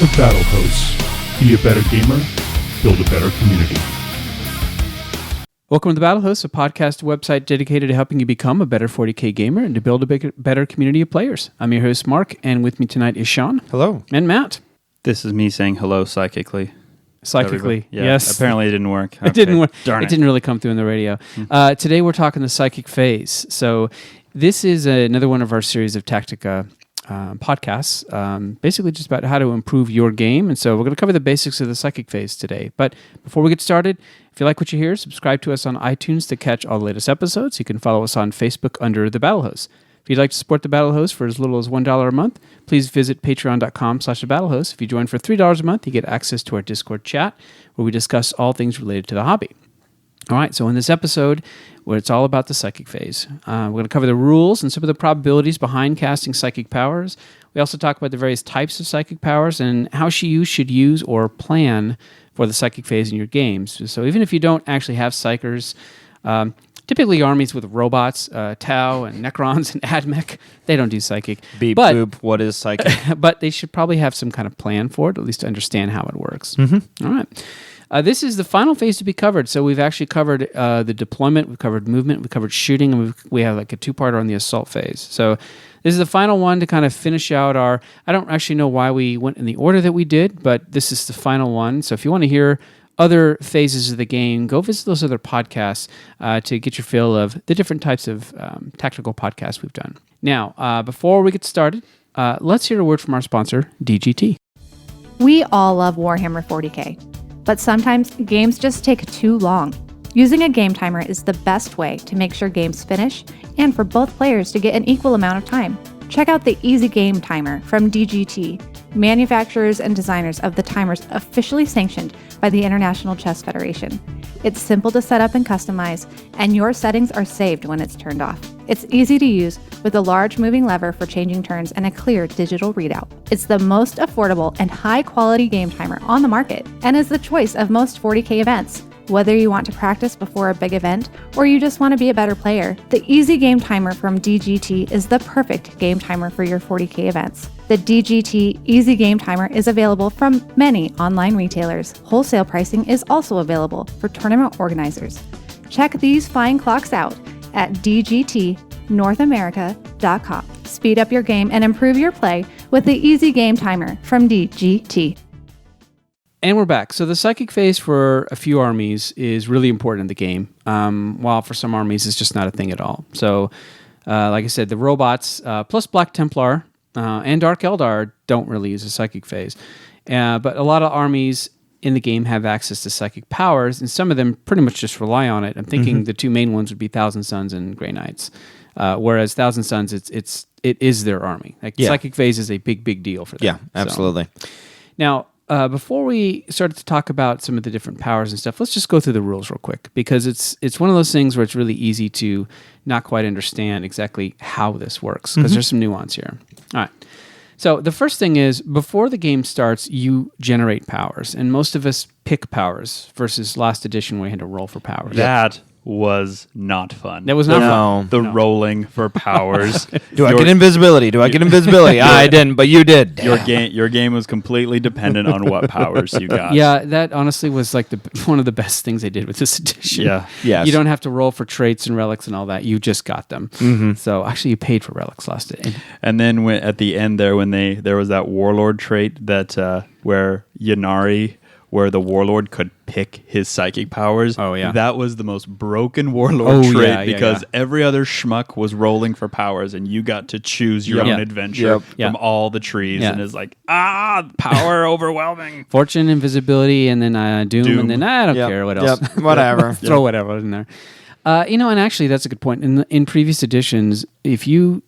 to Battlehosts. Be a better gamer, build a better community. Welcome to the Battlehosts, a podcast website dedicated to helping you become a better 40K gamer and to build a better community of players. I'm your host, Mark, and with me tonight is Sean. Hello. And Matt. This is me saying hello psychically. Psychically, yeah, yes. Apparently it didn't work. It didn't work. Darn it. It didn't really come through in the radio. Today we're talking the psychic phase. So this is another one of our series of Tactica podcasts, basically just about how to improve your game. And so we're going to cover the basics of the psychic phase today. But before we get started, if you like what you hear, subscribe to us on iTunes to catch all the latest episodes. You can follow us on Facebook under The Battlehosts. If you'd like to support The Battlehosts for as little as $1 a month, please visit patreon.com/thebattlehosts. If you join for $3 a month, you get access to our Discord chat where we discuss all things related to the hobby. All right, so in this episode, where it's all about the psychic phase, we're going to cover the rules and some of the probabilities behind casting psychic powers. We also talk about the various types of psychic powers and how you should use or plan for the psychic phase in your games. So even if you don't actually have psychers, typically armies with robots, Tau and Necrons and AdMech, they don't do psychic. Beep, boop, what is psychic? But they should probably have some kind of plan for it, at least to understand how it works. Mm-hmm. All right. This is the final phase to be covered. So we've actually covered the deployment, we've covered movement, we've covered shooting, and we have like a two-parter on the assault phase. So this is the final one to kind of finish out our... I don't actually know why we went in the order that we did, but this is the final one. So if you want to hear other phases of the game, go visit those other podcasts to get your feel of the different types of tactical podcasts we've done. Now, before we get started, let's hear a word from our sponsor, DGT. We all love Warhammer 40K, but sometimes games just take too long. Using a game timer is the best way to make sure games finish and for both players to get an equal amount of time. Check out the Easy Game Timer from DGT, manufacturers and designers of the timers officially sanctioned by the International Chess Federation. It's simple to set up and customize, and your settings are saved when it's turned off. It's easy to use with a large moving lever for changing turns and a clear digital readout. It's the most affordable and high-quality game timer on the market and is the choice of most 40K events. Whether you want to practice before a big event or you just want to be a better player, the Easy Game Timer from DGT is the perfect game timer for your 40K events. The DGT Easy Game Timer is available from many online retailers. Wholesale pricing is also available for tournament organizers. Check these fine clocks out at dgtnorthamerica.com. Speed up your game and improve your play with the Easy Game Timer from DGT. And we're back. So the psychic phase for a few armies is really important in the game, while for some armies it's just not a thing at all. So, like I said, the robots, plus Black Templar and Dark Eldar don't really use a psychic phase. But a lot of armies in the game have access to psychic powers, and some of them pretty much just rely on it. I'm thinking the two main ones would be Thousand Suns and Grey Knights. Whereas Thousand Suns, it is their army. Like psychic phase is a big deal for them. Yeah, absolutely. So, now, before we started to talk about some of the different powers and stuff, let's just go through the rules real quick, because it's one of those things where it's really easy to not quite understand exactly how this works, because there's some nuance here. All right. So the first thing is, before the game starts, you generate powers, and most of us pick powers versus last edition where you had to roll for powers. That was not fun. That was not fun. The rolling for powers. Do I get invisibility? I didn't, but you did. Your game was completely dependent on what powers you got. Yeah, that honestly was like one of the best things they did with this edition. Yeah. Yes. You don't have to roll for traits and relics and all that. You just got them. So actually you paid for relics last day. And then at the end there, when there was that warlord trait that where Yanari, where the warlord could pick his psychic powers. Oh, yeah. That was the most broken warlord trait because yeah. every other schmuck was rolling for powers and you got to choose your own adventure from all the trees. And it's like, power overwhelming. Fortune, invisibility, and then Doom, and then I don't care what else. Whatever. Throw whatever in there. And actually that's a good point. In previous editions, if you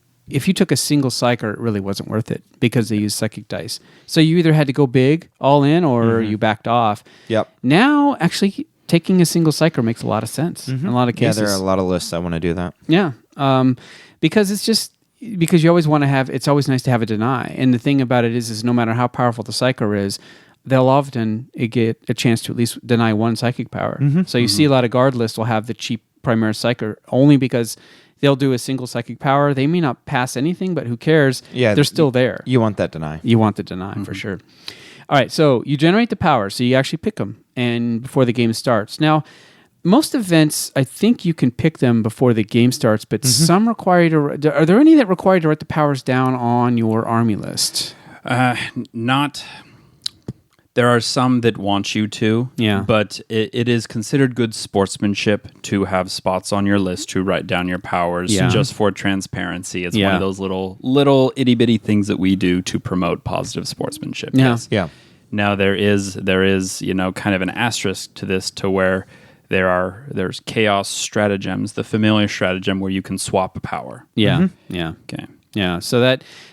took a single psyker, it really wasn't worth it because they used psychic dice. So you either had to go big, all in, or you backed off. Yep. Now, actually, taking a single psyker makes a lot of sense in a lot of cases. Yeah, there are a lot of lists I want to do that. Yeah, because because you always want to have, it's always nice to have a deny. And the thing about it is no matter how powerful the psyker is, they'll often get a chance to at least deny one psychic power. So you see a lot of guard lists will have the cheap Primaris Psyker only because they'll do a single psychic power. They may not pass anything, but who cares? Yeah, they're still there. You want that deny. You want the deny for sure. All right, so you generate the power, so you actually pick them, and before the game starts. Now, most events, I think you can pick them before the game starts, but some require you to. Are there any that require you to write the powers down on your army list? Not. There are some that want you to, but it is considered good sportsmanship to have spots on your list to write down your powers just for transparency. It's one of those little itty bitty things that we do to promote positive sportsmanship. Yeah. Now there is kind of an asterisk to this, to where there's chaos stratagems, the familiar stratagem where you can swap a power. Yeah. Okay. Yeah. So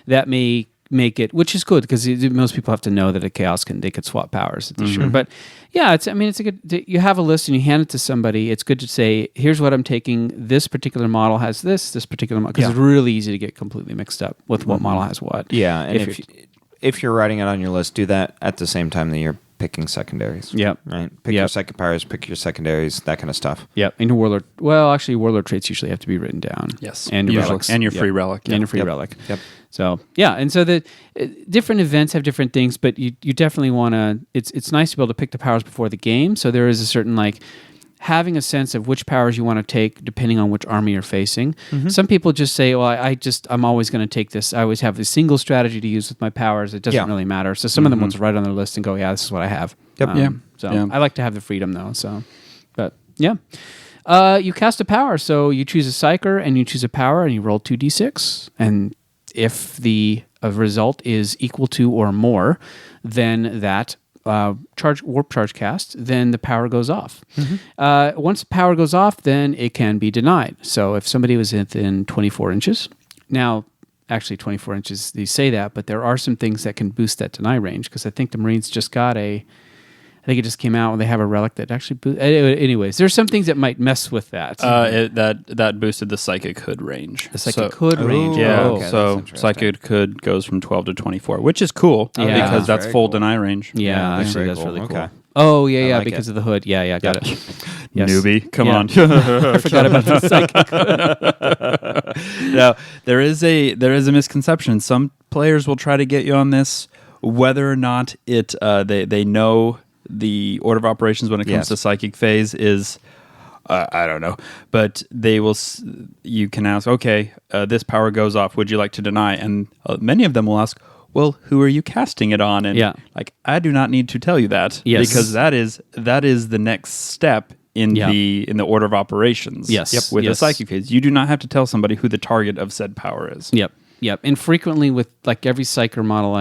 that may make it, which is good because most people have to know that a chaos they could swap powers. Sure. But yeah, it's a good. You have a list and you hand it to somebody. It's good to say, here's what I'm taking. This particular model has this particular model, because it's really easy to get completely mixed up with what model has what. Yeah, and if you're writing it on your list, do that at the same time that you're picking secondaries. Yep. Right. Pick your second powers, pick your secondaries, that kind of stuff. Yep. And your warlord. Well, actually, warlord traits usually have to be written down. Yes. And your relics. And your free relic. And your free relic. Yep. So and so the different events have different things, but you definitely want to. It's nice to be able to pick the powers before the game. So there is a certain having a sense of which powers you want to take depending on which army you're facing. Some people just say, well, I'm always going to take this. I always have a single strategy to use with my powers. It doesn't really matter. So some of them will write on their list and go, yeah, this is what I have. Yep. I like to have the freedom though. So, but yeah. You cast a power. So you choose a psyker and you choose a power and you roll 2d6. And if the result is equal to or more than that warp charge cast, then the power goes off. Once the power goes off, then it can be denied. So if somebody was within 24 inches, now actually 24 inches, they say that, but there are some things that can boost that deny range, because I think the Marines just got I think it just came out when they have a relic that actually anyways, there's some things that might mess with that. That boosted the psychic hood range. The psychic hood range. Yeah. Okay, so psychic hood goes from 12 to 24, which is cool because that's full deny range. Yeah, actually that's cool. really cool. Okay. Oh yeah, like because of the hood. Yeah, got it. Yes. Newbie, come on. I forgot about the psychic. Now there is a misconception. Some players will try to get you on this, whether or not they know the order of operations when it comes to psychic phase is. I don't know, but they will. You can ask, okay, this power goes off. Would you like to deny? And many of them will ask, well, who are you casting it on? And I do not need to tell you that because that is the next step in the order of operations. Yes. With the psychic phase, you do not have to tell somebody who the target of said power is. Yep. And frequently with every psyker model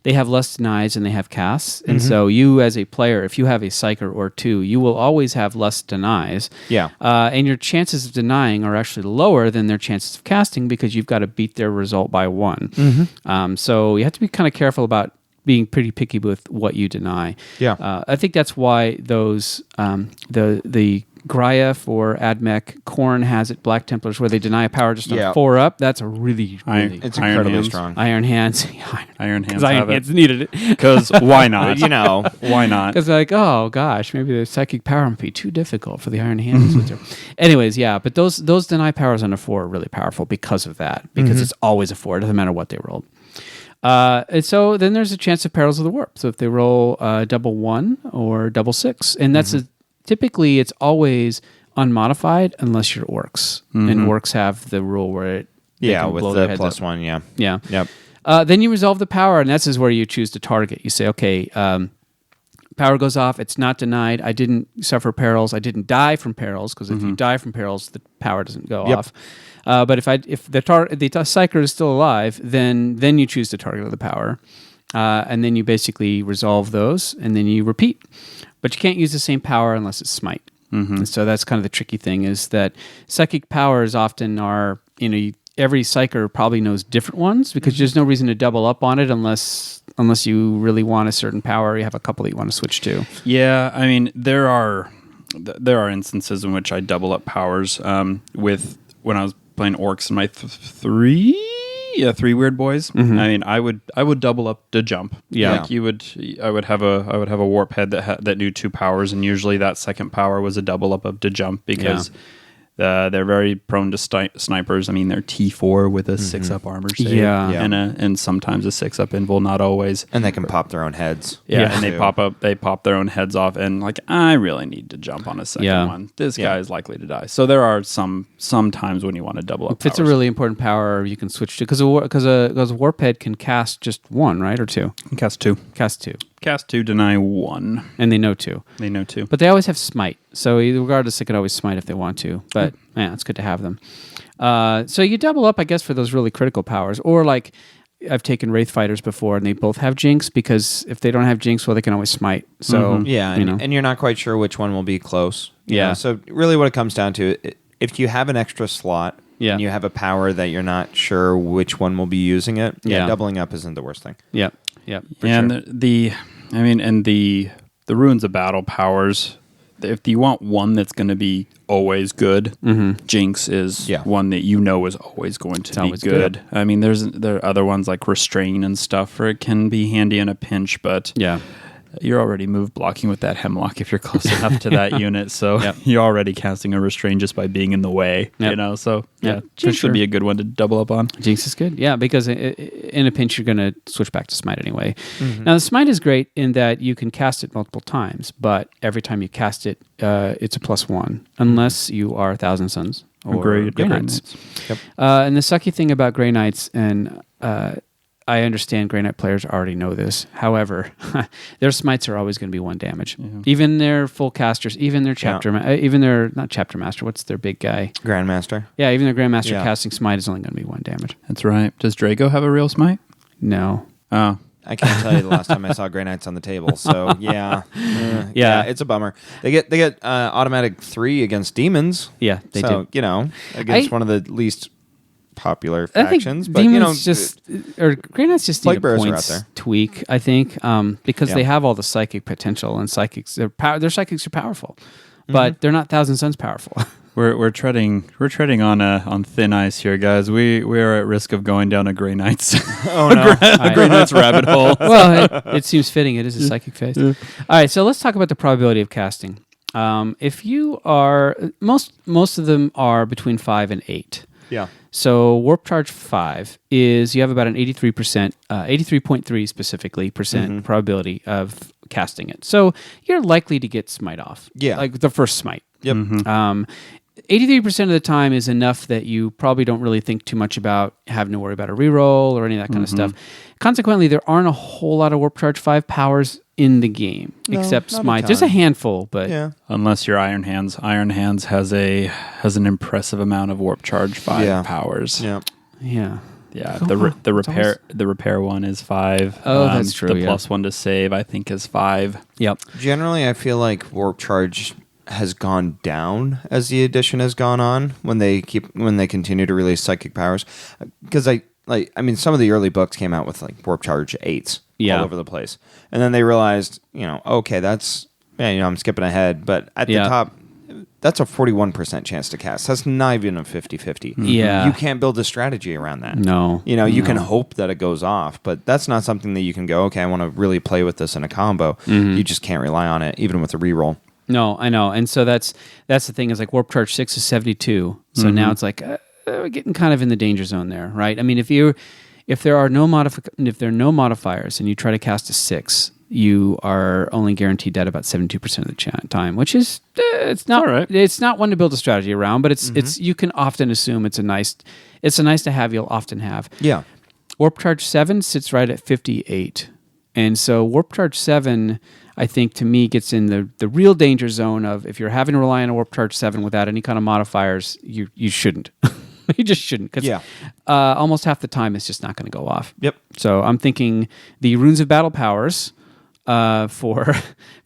they have less denies and they have casts. And so you as a player, if you have a psyker or two, you will always have less denies. Yeah. And your chances of denying are actually lower than their chances of casting, because you've got to beat their result by 1. So you have to be kind of careful about being pretty picky with what you deny. Yeah. I think that's why those the Gryef or Admech Khorne has it, Black Templars, where they deny a power just on 4 up. That's a really it's incredibly strong. Iron Hands. Iron Hands Iron have Hands it. needed it. Because why not? Why not? Because oh gosh, maybe the psychic power might be too difficult for the Iron Hands. Anyways, but those deny powers on a 4 are really powerful because of that. Because it's always a 4. It doesn't matter what they rolled. And so then there's a chance of Perils of the Warp. So if they roll double 1 or double 6, and that's typically it's always unmodified unless you're orcs, and orcs have the rule where they can with blow their the heads up. +1, Yep. Then you resolve the power, and that's where you choose to target. You say, okay, power goes off. It's not denied. I didn't suffer perils. I didn't die from perils, because if you die from perils, the power doesn't go off. But if the psyker is still alive, then you choose to target the power, and then you basically resolve those, and then you repeat. But you can't use the same power unless it's smite. And so that's kind of the tricky thing, is that psychic powers often are, every psyker probably knows different ones, because there's no reason to double up on it unless you really want a certain power. You have a couple that you want to switch to. Yeah, I mean, there are instances in which I double up powers. With when I was playing orcs in my 3 weird boys. I mean, I would double up the jump. Like I would have a warp head that knew 2 powers, and usually that second power was a double up of the jump, because They're very prone to snipers. I mean, they're T4 with a 6-up armor save. Yeah. And sometimes a 6-up invul, not always. And they can pop their own heads. Yeah, and too. they pop their own heads off, and like, I really need to jump on a second one. This guy is likely to die. So there are some times when you want to double up. If it's a really important power, you can switch to, because a warp head can cast just one, right, or two? Cast 2. Cast 2, deny 1. and they know 2. They know 2. But they always have smite, so regardless, they could always smite if they want to. But man, it's good to have them. So you double up, I guess, for those really critical powers, or like I've taken Wraith Fighters before, and they both have Jinx, because if they don't have Jinx, well, they can always smite. So Yeah, and you're not quite sure which one will be close. you Yeah. know? So really what it comes down to, if you have an extra slot Yeah. and you have a power that you're not sure which one will be using it, Yeah. doubling up isn't the worst thing. Yep. Yep. For Yeah, sure. and the Ruins of Battle powers, if you want one that's going to be always good, Jinx is one that you know is always going to be always good. good. I mean, there are other ones like Restrain and stuff where it can be handy in a pinch, but Yeah. you're already move blocking with that Hemlock if you're close enough to that unit. So you're already casting a Restrain just by being in the way, you know? So Yep, for Jinx sure. would be a good one to double up on. Jinx is good. Yeah, because in a pinch, you're going to switch back to Smite anyway. Now, the Smite is great in that you can cast it multiple times, but every time you cast it, it's a +1, unless you are Thousand Suns or Grey Knights. Yep. And the sucky thing about Grey Knights, and I understand Grey Knight players already know this. However, their smites are always going to be 1 damage. Even their full casters, even their even their, not chapter master, what's their big guy? Grandmaster. Yeah, even their Grandmaster casting smite is only going to be 1 damage. That's right. Does Draco have a real smite? No. Oh. I can't tell you the last time I saw Grey Knights on the table. So yeah, it's a bummer. They get automatic 3 against demons. Yeah, they do. Against one of the least popular I think factions. But demons Grey Knights just need a Bearers are points out there. tweak, I think, because they have all the psychic potential, and psychics, their psychics are powerful, but they're not Thousand Suns powerful. We're treading on thin ice here, guys. We are at risk of going down a Grey Knights Grey Knights rabbit hole. Well, it seems fitting. It is a psychic phase. All right, so let's talk about the probability of casting. If you are most of them are between 5 and 8. Yeah. So Warp Charge 5 is you have about an 83%, 83.3 specifically percent probability of casting it. So you're likely to get smite off. Yeah. Like the first smite. Yep. 83% of the time is enough that you probably don't really think too much about having to worry about a reroll or any of that kind of stuff. Consequently, there aren't a whole lot of Warp Charge 5 powers in the game, except not a smite. There's a ton. handful, but Unless you're Iron Hands. Iron Hands has an impressive amount of Warp Charge 5 powers. Yeah. yeah. Yeah, Oh, the it's always- repair one is 5. Oh, that's true, The yeah. +1 to save, I think, is 5. Yep. Generally, I feel like Warp Charge has gone down as the edition has gone on when they continue to release psychic powers. Because some of the early books came out with like Warp Charge 8s all over the place, and then they realized, okay, that's I'm skipping ahead, but at the top, that's a 41% chance to cast. That's not even a 50-50. Yeah. You can't build a strategy around that. No. You can hope that it goes off, but that's not something that you can go, okay, I want to really play with this in a combo. You just can't rely on it, even with a reroll. No, I know. And so that's the thing is like Warp Charge 6 is 72. So now it's like we're getting kind of in the danger zone there, right? I mean, if there are no modifiers and you try to cast a 6, you are only guaranteed dead about 72% of the time, which is it's not all right. It's not one to build a strategy around, but it's you can often assume it's a nice to have. You'll often have. Yeah. Warp Charge 7 sits right at 58. And so Warp Charge 7, I think, to me, gets in the real danger zone of if you're having to rely on a Warp Charge 7 without any kind of modifiers, you shouldn't. You just shouldn't. Because almost half the time it's just not going to go off. Yep. So I'm thinking the Runes of Battle powers for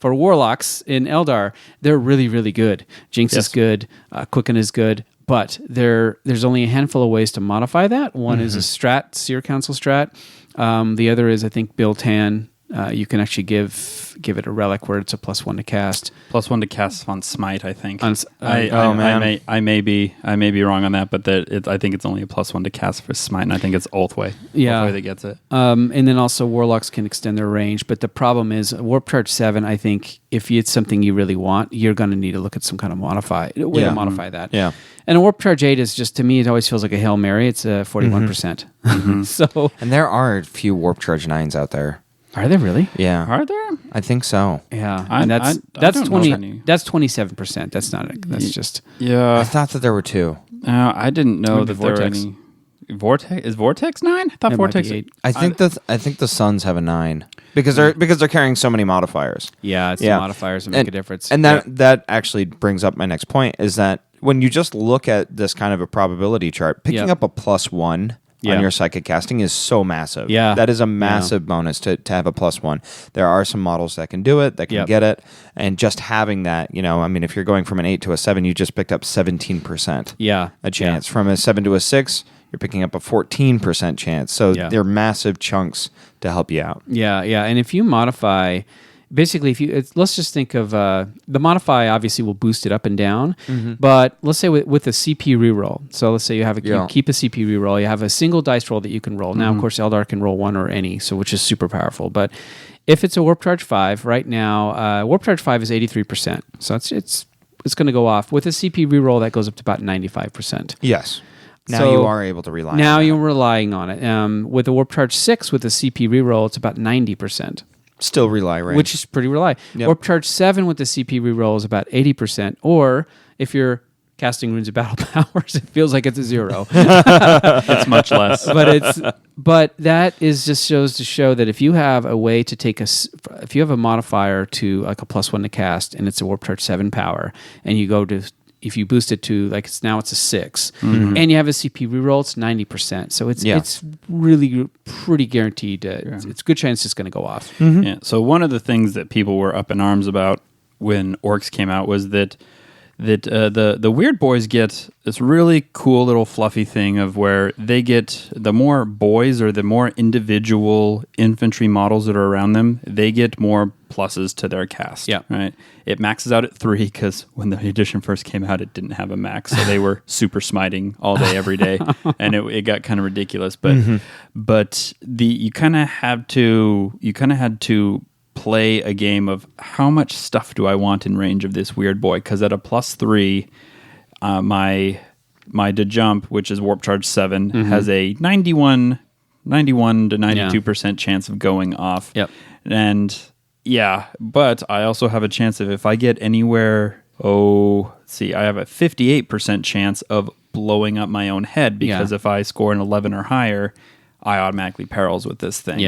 Warlocks in Eldar, they're really, really good. Jinx is good. Quicken is good. But there's only a handful of ways to modify that. One is a Seer Council strat. The other is, I think, Bill Tan you can actually give it a relic where it's a +1 to cast. +1 to cast on Smite, I think. Man. I may be wrong on that, but I think it's only a +1 to cast for Smite, and I think it's Ulthway. Yeah. Ulthway that gets it. And then also Warlocks can extend their range, but the problem is Warp Charge 7, I think if it's something you really want, you're going to need to look at some kind of way to modify that. Yeah. And a Warp Charge 8 is just, to me, it always feels like a Hail Mary. It's a 41%. So, And there are a few Warp Charge 9s out there. are they really? Yeah. Are there? I think so. Yeah, I and that's don't know 20. any. That's 27%. That's not. That's just. I thought that there were 2. I didn't know Would be that there were Vortex. any. Vortex is Vortex 9? I thought That might Vortex be 8. I think the Suns have a 9 because they're carrying so many modifiers. Yeah, it's the modifiers that make a difference. And that actually brings up my next point is that when you just look at this kind of a probability chart, picking up a +1 on your psychic casting is so massive. Yeah. That is a massive bonus to have a +1. There are some models that can do it, that can get it. And just having that, if you're going from an 8 to a 7, you just picked up 17% a chance. From a 7 to a 6, you're picking up a 14% chance. So they're massive chunks to help you out. Yeah. And if you modify, basically, let's just think of the modify. Obviously, will boost it up and down. But let's say with a CP reroll. So let's say you keep a CP reroll. You have a single dice roll that you can roll. Now, of course, Eldar can roll 1 or any, so which is super powerful. But if it's a Warp Charge 5, right now, Warp Charge 5 is 83%. So it's going to go off with a CP reroll that goes up to about 95%. Yes. Now So you are able to rely on Now that. you're relying on it. With a Warp Charge 6 with a CP reroll, it's about 90%. Still rely range. Which is pretty reliable. Yep. Warp Charge 7 with the CP reroll is about 80%. Or if you're casting Runes of Battle Powers, it feels like it's a 0. It's much less. But that is just shows to show that if you have a way to if you have a modifier to like a +1 to cast and it's a Warp Charge 7 power, and you go to, if you boost it to like it's a 6, and you have a CP reroll, it's 90%. So it's really pretty guaranteed. It's a good chance it's going to go off. Yeah. So one of the things that people were up in arms about when Orcs came out was that the Weird Boys get this really cool little fluffy thing of where they get, the more boys or the more individual infantry models that are around them, they get more pluses to their cast. Yeah. Right. It maxes out at 3 because when the edition first came out, it didn't have a max, so they were super smiting all day, every day, and it got kind of ridiculous. But you kind of had to play a game of how much stuff do I want in range of this weird boy, because at a +3 my to jump, which is Warp Charge 7, has a 91 to 92% chance of going off. And but I also have a chance of, if I get anywhere, I have a 58% chance of blowing up my own head, because if I score an 11 or higher, I automatically perils with this thing.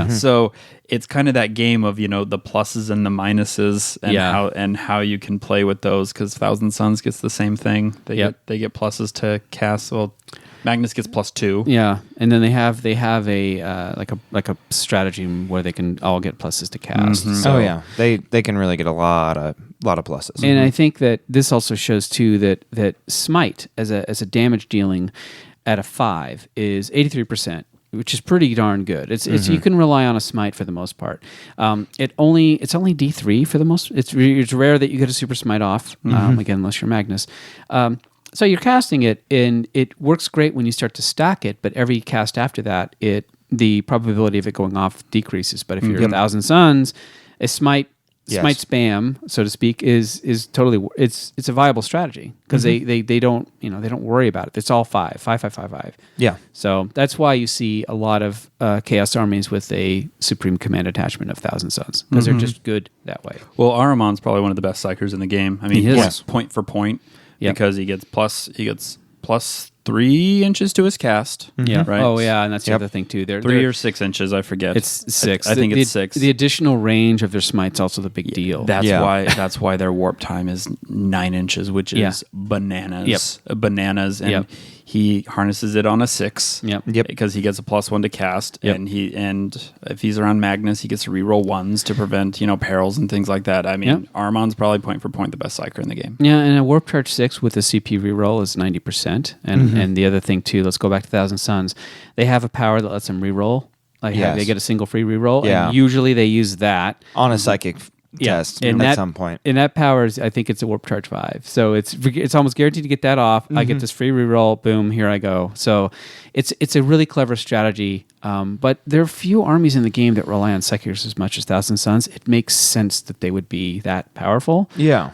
So it's kind of that game of, the pluses and the minuses and how you can play with those, because Thousand Suns gets the same thing. They get pluses to cast. Well, Magnus gets +2. Yeah, and then they have a like a strategy where they can all get pluses to cast. So, they can really get a lot of pluses. And I think that this also shows too that Smite as a damage dealing at a 5 is 83%, which is pretty darn good. It's you can rely on a Smite for the most part. It's only D3 for the most. It's rare that you get a Super Smite off. Again, unless you're Magnus. So you're casting it, and it works great when you start to stack it. But every cast after that, the probability of it going off decreases. But if you're 1,000 Suns, a Smite spam, so to speak, is totally it's a viable strategy, because they don't worry about it. It's all 5. Yeah. So that's why you see a lot of Chaos armies with a Supreme Command attachment of 1,000 Suns, because they're just good that way. Well, Ahriman's probably one of the best psychers in the game. I mean, He is. plus point for point, because he gets plus 3 inches to his cast. Yeah. Right. Oh yeah, and that's the other thing too. They're 3 or 6 inches, I forget. It's 6. I think it's 6. The additional range of their smite's also the big deal. That's why their warp time is 9 inches, which is bananas. Bananas, and he harnesses it on a 6. Because he gets a +1 to cast, and if he's around Magnus, he gets to reroll 1s to prevent perils and things like that. I mean, Armon's probably point for point the best psyker in the game. Yeah, and a Warp Charge 6 with a CP reroll is 90%. And the other thing too, let's go back to 1,000 Suns. They have a power that lets them reroll Like Yes. they get a single free reroll. Yeah. And usually they use that. On a psychic test and at some point. And that powers, I think it's a warp charge 5. So it's almost guaranteed to get that off. I get this free reroll. Boom, here I go. So it's a really clever strategy. But there are few armies in the game that rely on Psychics as much as Thousand Suns. It makes sense that they would be that powerful. Yeah.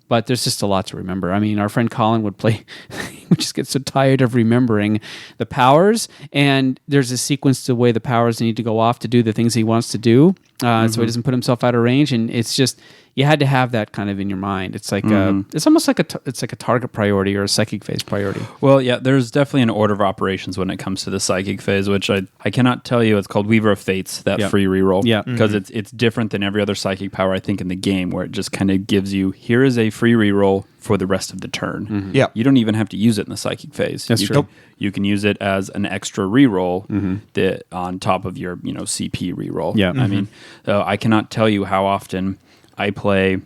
But there's just a lot to remember. I mean, our friend Colin would play, he would just get so tired of remembering the powers, and there's a sequence to the way the powers need to go off to do the things he wants to do, so he doesn't put himself out of range, and it's just, you had to have that kind of in your mind. It's like it's almost like it's like a target priority or a psychic phase priority. Well, yeah, there's definitely an order of operations when it comes to the psychic phase, which I cannot tell you. It's called Weaver of Fates, that free reroll. Yeah. Because it's different than every other psychic power, I think, in the game, where it just kind of gives you, here is a free reroll for the rest of the turn. Yeah. You don't even have to use it in the psychic phase. That's you true. You can use it as an extra reroll that on top of your CP reroll. Yeah. I mean, I cannot tell you how often I play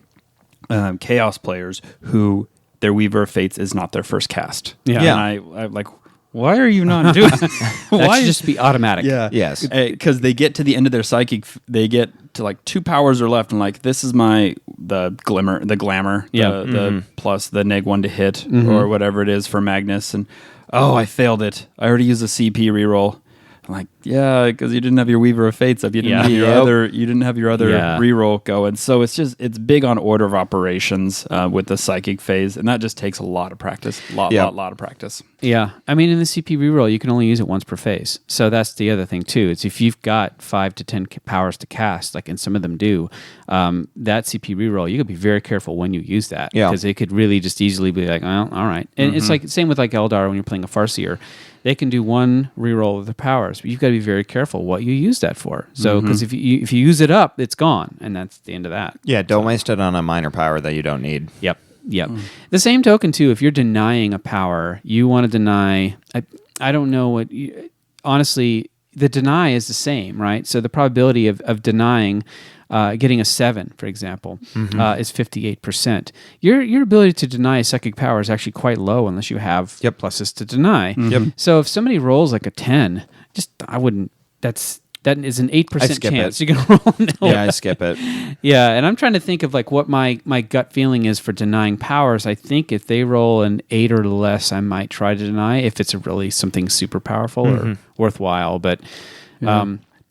Chaos players who their Weaver of Fates is not their first cast. Yeah. Yeah. And I'm like, why are you not doing That should just be automatic. Yeah. Yes. Because they get to the end of their psychic, they get to like 2 powers are left, and like, this is the glamour, Yeah. the plus the -1 to hit or whatever it is for Magnus, and I failed it. I already used a CP reroll. I'm like, yeah, because you didn't have your Weaver of Fates up. You didn't have your other reroll going. So it's big on order of operations with the psychic phase, and that just takes a lot of practice. Lot of practice. Yeah. I mean, in the CP reroll, you can only use it once per phase. So that's the other thing, too. It's if you've got 5 to 10 powers to cast, like, and some of them do, that CP reroll, you got to be very careful when you use that. Yeah. Because it could really just easily be like, well, all right. And it's like, same with like Eldar when you're playing a Farseer. They can do one reroll of the powers, but you've got to be very careful what you use that for. So, because if you use it up, it's gone, and that's the end of that. Yeah, don't waste it on a minor power that you don't need. Yep. The same token, too, if you're denying a power, you want to deny... I don't know what... honestly, the deny is the same, right? So the probability of denying... getting a 7, for example, is 58%. Your ability to deny psychic power is actually quite low unless you have pluses to deny. So if somebody rolls like a 10, I wouldn't. That is an 8% chance you're gonna roll. Yeah, I skip it. Yeah, and I'm trying to think of like what my gut feeling is for denying powers. I think if they roll an 8 or less, I might try to deny if it's really something super powerful or worthwhile. But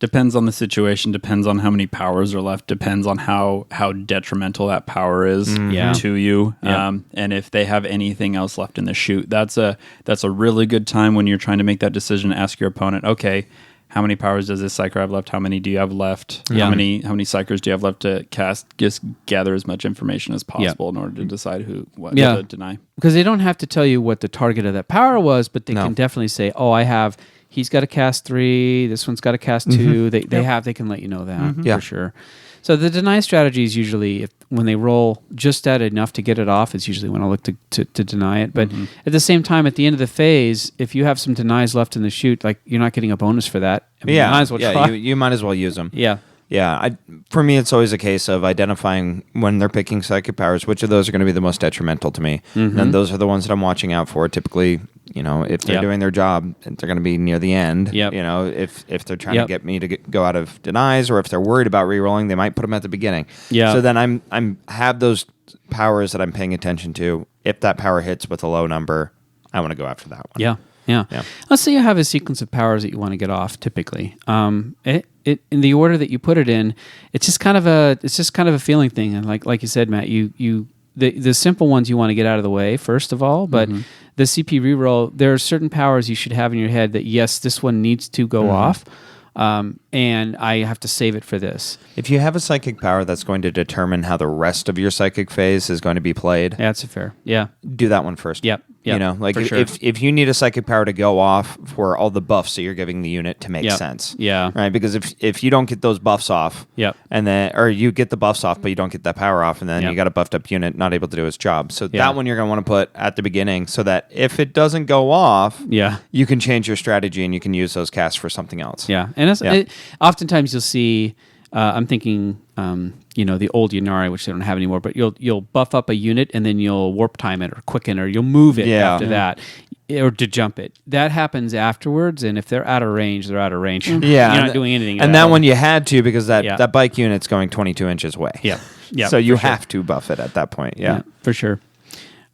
depends on the situation, depends on how many powers are left, depends on how detrimental that power is to you. And if they have anything else left in the chute, that's a really good time when you're trying to make that decision. Ask your opponent, okay, how many powers does this psyker have left? How many do you have left? How many psychers do you have left to cast? Just gather as much information as possible in order to decide what to deny. Because they don't have to tell you what the target of that power was, but they can definitely say, he's got to cast 3. This one's got to cast 2. They can let you know that for sure. So the deny strategy is usually when they roll just at enough to get it off. Is usually when I look to deny it. But at the same time, at the end of the phase, if you have some denies left in the chute, like you're not getting a bonus for that. I mean, you might as well try. You might as well use them. Yeah. Yeah, for me, it's always a case of identifying when they're picking psychic powers, which of those are going to be the most detrimental to me. And those are the ones that I'm watching out for. Typically, if they're doing their job, they're going to be near the end. If they're trying to get me to go out of denies, or if they're worried about rerolling, they might put them at the beginning. Yeah. So then I'm have those powers that I'm paying attention to. If that power hits with a low number, I want to go after that one. Yeah. Let's say you have a sequence of powers that you want to get off. Typically, in the order that you put it in, it's just kind of a feeling thing. And like you said, Matt, the simple ones you want to get out of the way first of all. But the CP reroll, there are certain powers you should have in your head that yes, this one needs to go off. And I have to save it for this. If you have a psychic power that's going to determine how the rest of your psychic phase is going to be played, that's fair. Yeah, do that one first. Yep. If you need a psychic power to go off for all the buffs that you're giving the unit to make sense, right? Because if you don't get those buffs off, and then or you get the buffs off, but you don't get that power off, and then you got a buffed up unit not able to do its job. So that one you're going to want to put at the beginning, so that if it doesn't go off, you can change your strategy and you can use those casts for something else. Yeah, and oftentimes you'll see. I'm thinking, the old Yannari, which they don't have anymore, but you'll buff up a unit and then you'll warp time it or quicken or you'll move it after that. or to jump it. That happens afterwards, and if they're out of range, they're out of range. Yeah, You're not doing anything. And that one you had to because that, Yeah. that bike unit's going 22 inches away. Yeah. Yeah. So you for sure. have to buff it at that point. Yeah. For sure.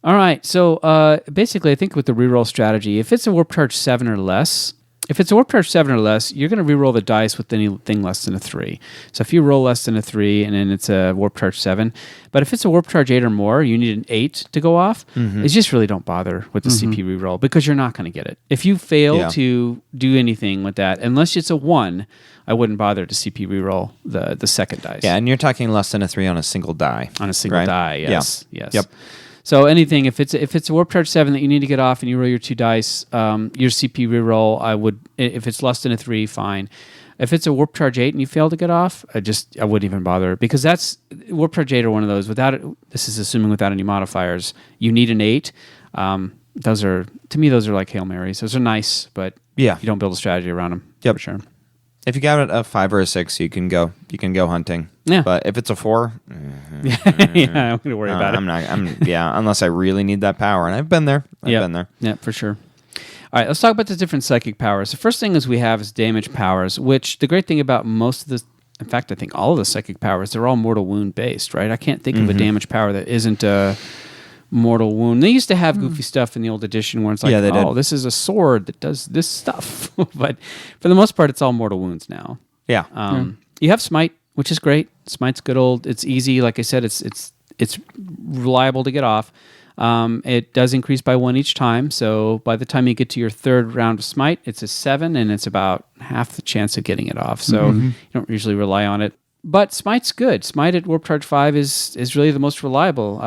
All right. So basically, I think with the reroll strategy, if it's a warp charge 7 or less, you're going to reroll the dice with anything less than a 3. So if you roll less than a 3 and then it's a warp charge 7, but if it's a warp charge 8 or more, you need an 8 to go off. It's just really don't bother with the CP reroll because you're not going to get it. If you fail to do anything with that, unless it's a 1, I wouldn't bother to CP reroll the second dice. Yeah, and you're talking less than a 3 on a single die. On a single right? die, yes. Yeah. Yes. Yep. So anything, if it's a warp charge 7 that you need to get off and you roll your 2 dice, your CP reroll, if it's less than a 3, fine. If it's a warp charge 8 and you fail to get off, I wouldn't even bother because that's warp charge 8 are one of those this is assuming without any modifiers. You need an 8. Those are like Hail Marys. Those are nice, but you don't build a strategy around them. Yep. For sure. If you got a 5 or a 6, you can go hunting. Yeah. But if it's a 4, Yeah, I'm going to worry about it. unless I really need that power. And I've been there. I've been there. Yeah, for sure. All right, let's talk about the different psychic powers. The first thing we have is damage powers, which the great thing about most of in fact, I think all of the psychic powers, they're all mortal wound based, right? I can't think of a damage power that isn't a mortal wound. They used to have goofy stuff in the old edition where it's like, this is a sword that does this stuff. But for the most part, it's all mortal wounds now. Yeah. You have smite, which is great. Smite's good old. It's easy. Like I said, it's reliable to get off. It does increase by 1 each time. So by the time you get to your third round of smite, it's a 7, and it's about half the chance of getting it off. So you don't usually rely on it. But smite's good. Smite at warp charge 5 is really the most reliable.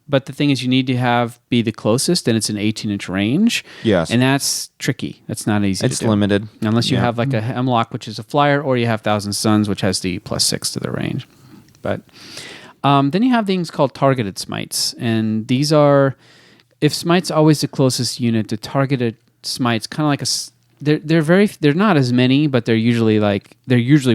But the thing is, you need to be the closest, and it's an 18-inch range. Yes. And that's tricky. That's not easy to do. It's limited. Unless you have like a Hemlock, which is a flyer, or you have Thousand Suns, which has the +6 to the range. But then you have things called targeted smites. And these are, if smite's always the closest unit to targeted smites, kind of like they're not as many, but they're usually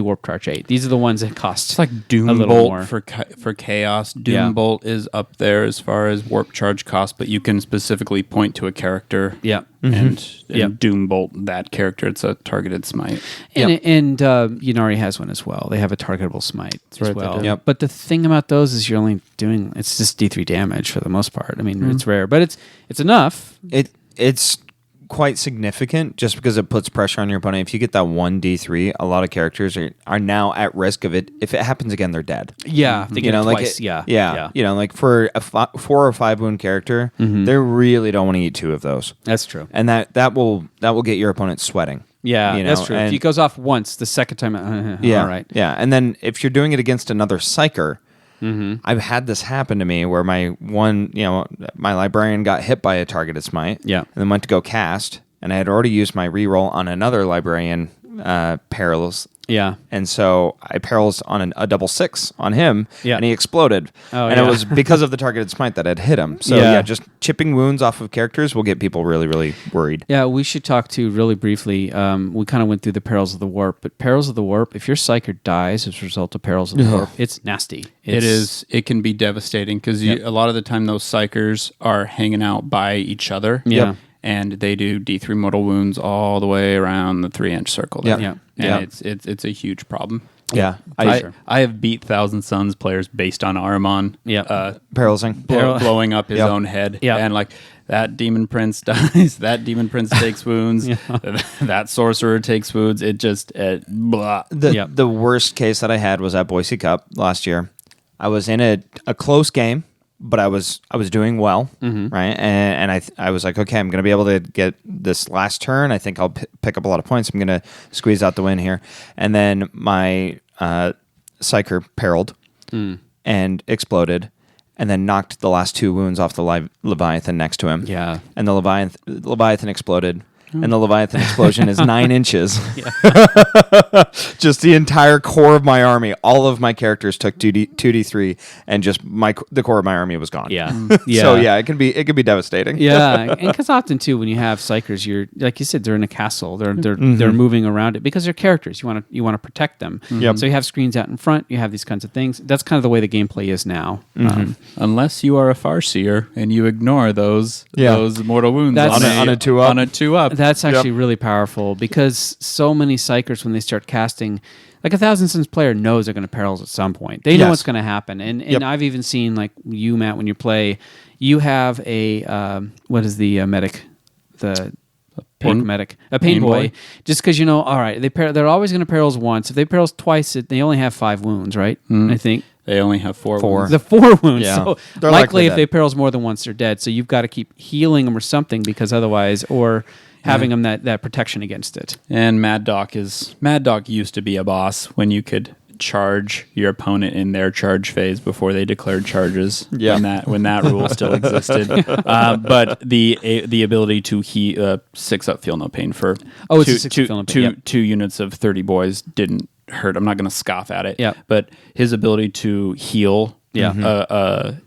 warp charge 8. These are the ones that cost It's like Doom a little Bolt more. for Chaos. Doom Bolt is up there as far as warp charge cost, but you can specifically point to a character. Yeah. And Doom Bolt that character. It's a targeted smite. And Yunari has one as well. They have a targetable smite as well. Yep. But the thing about those is you're only doing it's just D3 damage for the most part. I mean, it's rare, but it's enough. It's quite significant just because it puts pressure on your opponent. If you get that 1d3, a lot of characters are now at risk of it. If it happens again, they're dead. Yeah, they get it twice. Yeah. You know, like for a 4 or 5 wound character, they really don't want to eat 2 of those. That's true. And that will get your opponent sweating. Yeah, you know? that's true. If he goes off once, the second time, all right. Yeah, and then if you're doing it against another psyker, I've had this happen to me where my librarian got hit by a targeted smite. Yeah. And then went to go cast, and I had already used my reroll on another librarian perils. Yeah. And so I perils on a double 6 on him, and he exploded. Oh, and it was because of the targeted smite that had hit him. So just chipping wounds off of characters will get people really, really worried. Yeah, we should talk to really briefly. We kind of went through the Perils of the Warp, but Perils of the Warp, if your Psyker dies as a result of Perils of the Warp, it's nasty. It can be devastating because a lot of the time those Psychers are hanging out by each other. Yeah. And they do D3 mortal wounds all the way around the 3-inch circle. There. Yeah. And it's a huge problem. Yeah. I have beat Thousand Suns players based on Ahriman. Perilsing. Blowing up his own head. Yeah. And like that Demon Prince dies, that Demon Prince takes wounds, that Sorcerer takes wounds. It just blah. The worst case that I had was at Boise Cup last year. I was in a close game, but I was doing well, right? And I was like, okay, I'm going to be able to get this last turn. I think I'll pick up a lot of points. I'm going to squeeze out the win here. And then my Psyker periled and exploded, and then knocked the last 2 wounds off the Leviathan next to him. Yeah. And the Leviathan exploded. and the Leviathan explosion is 9 inches. Just the entire core of my army, all of my characters took 2d3, and just the core of my army was gone. Yeah. So yeah, it can be devastating. Yeah, and because often too, when you have psychers, you're like you said, they're in a castle. They're moving around it because they're characters. You want to protect them. Yep. So you have screens out in front. You have these kinds of things. That's kind of the way the gameplay is now. Unless you are a Farseer and you ignore those mortal wounds That's- on a 2-up. On a 2-up. That's actually really powerful because so many psychers, when they start casting, like a Thousand Suns player knows they're going to perils at some point. They know Yes. what's going to happen. And I've even seen, like you, Matt, when you play, you have a, what is the medic? The orc medic. A pain boy. Just because all right, they're always going to perils once. If they perils twice, they only have 5 wounds, right? I think. They only have 4 wounds. The 4 wounds. Yeah. So They're likely if dead. they perils more than once, they're dead. So you've got to keep healing them or something because otherwise, or having them that protection against it. And Mad Dog used to be a boss when you could charge your opponent in their charge phase before they declared charges. Yeah. When that rule still existed. But the ability to 6-up feel no pain for Oh, it's a 6-up feel no pain, yep. 2 units of 30 boys didn't hurt. I'm not going to scoff at it. Yep. But his ability to heal a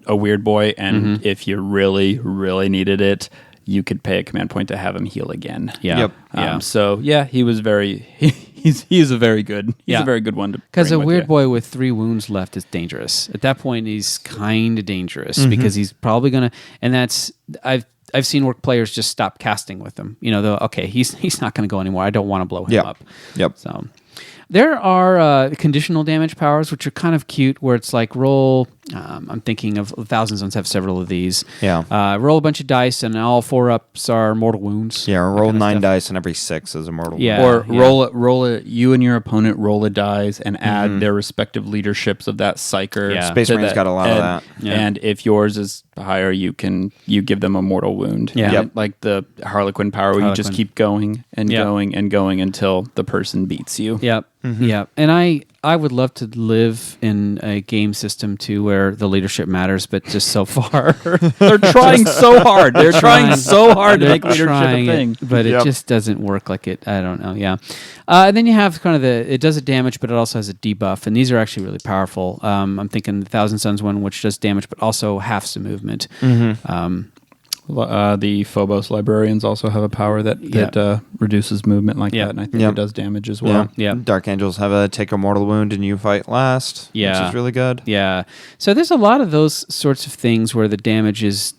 weird boy, and if you really, really needed it, you could pay a command point to have him heal again. Yeah. Yep. So yeah, he was he's a very good a very good one to Because bring a with weird you. boy with 3 wounds left is dangerous. At that point, he's kind of dangerous because he's probably gonna. And that's I've seen orc players just stop casting with him. He's not going to go anymore. I don't want to blow him up. Yep. So there are conditional damage powers, which are kind of cute, where it's like roll. I'm thinking of Thousand Suns have several of these. Yeah. Roll a bunch of dice, and all 4-ups are mortal wounds. Yeah, that roll kind of 9 stuff. dice, and every 6 is a mortal Yeah. wound. Or roll it. You and your opponent roll a dice and add their respective leaderships of that psyker. Yeah. Space to Marine's got a lot of that. Yeah. And if yours is higher, you give them a mortal wound. Yeah. And like the Harlequin power, where you just Harlequin. keep going and Yep. going and going until the person beats you. Yep. Yep. And I would love to live in a game system too where the leadership matters, but just so far They're trying so hard. They're trying so hard to They're make leadership a trying thing. it, but it just doesn't work like it. I don't know. Yeah. And then you have kind of it does a damage, but it also has a debuff, and these are actually really powerful. I'm thinking the Thousand Suns one, which does damage, but also halves the movement. The Phobos librarians also have a power that reduces movement like that, and I think Yep. it does damage as well. Yeah. Dark Angels have a take a mortal wound and you fight last, which Yeah. is really good. Yeah. So there's a lot of those sorts of things where the damage is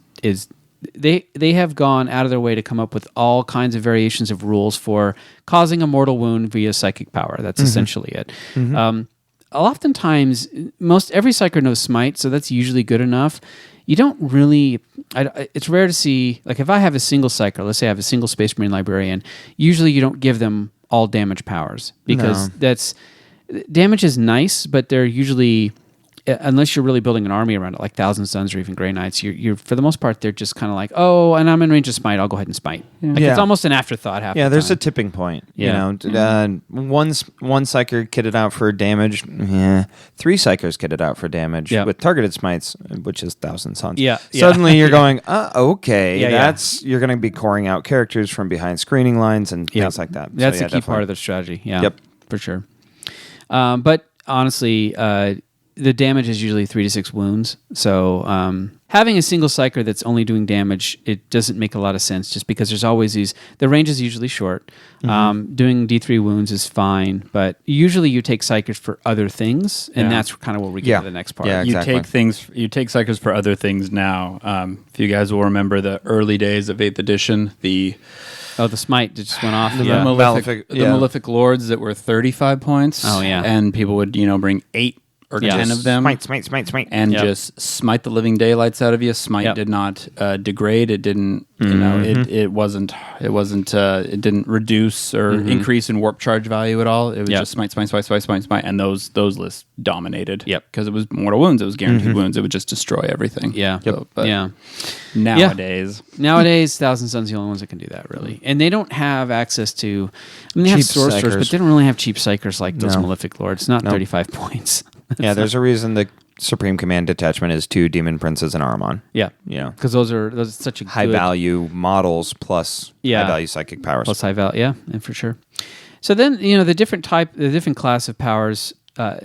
they have gone out of their way to come up with all kinds of variations of rules for causing a mortal wound via psychic power. That's essentially it. Oftentimes, every psyker knows smite, so that's usually good enough. You don't really. It's rare to see, like if I have a single psyker, let's say I have a single Space Marine librarian, usually you don't give them all damage powers because damage is nice, but they're usually, unless you're really building an army around it, like Thousand Suns or even Grey Knights, you're for the most part they're just kind of like, oh, and I'm in range of smite, I'll go ahead and smite. Like Yeah. it's almost an afterthought. Half Yeah, the there's a time. tipping point. Yeah. One psyker kitted out for damage. 3 psychers kitted out for damage Yeah. with targeted smites, which is Thousand Suns. Yeah. Suddenly you're going, okay, Yeah. you're going to be coring out characters from behind screening lines and things like that. That's So, the key part of the strategy. Yeah. Yep. For sure. But honestly, the damage is usually 3 to 6 wounds. So having a single psyker that's only doing damage, it doesn't make a lot of sense just because there's always the range is usually short. Doing D3 wounds is fine, but usually you take psykers for other things, and that's kind of where we get Yeah. to the next part. Yeah. Exactly. You take psychers for other things now. If you guys will remember the early days of 8th edition, the The smite that just went off. Malefic- the Malefic Lords that were 35 points. Oh, yeah. And people would, bring 8 or 10 of them. Smite. And just smite the living daylights out of you. Smite did not degrade. It didn't. It wasn't. It didn't reduce or increase in warp charge value at all. It was just smite, and those lists dominated. Yep. Because it was mortal wounds. It was guaranteed wounds. It would just destroy everything. Yeah. So, but Yeah. Nowadays, Thousand Suns are the only ones that can do that, really. And they don't have access to. They have Cheap sorcerers, psychers. but they don't really have cheap psychers like those No. Malefic Lords. Not 35 points. Yeah, there's a reason the Supreme Command Detachment is 2 Demon Princes and Ahriman. Yeah. You know, Because those are such a high good, value models plus Yeah. high value psychic powers. plus high value. Yeah, and for sure. So then, the different class of powers.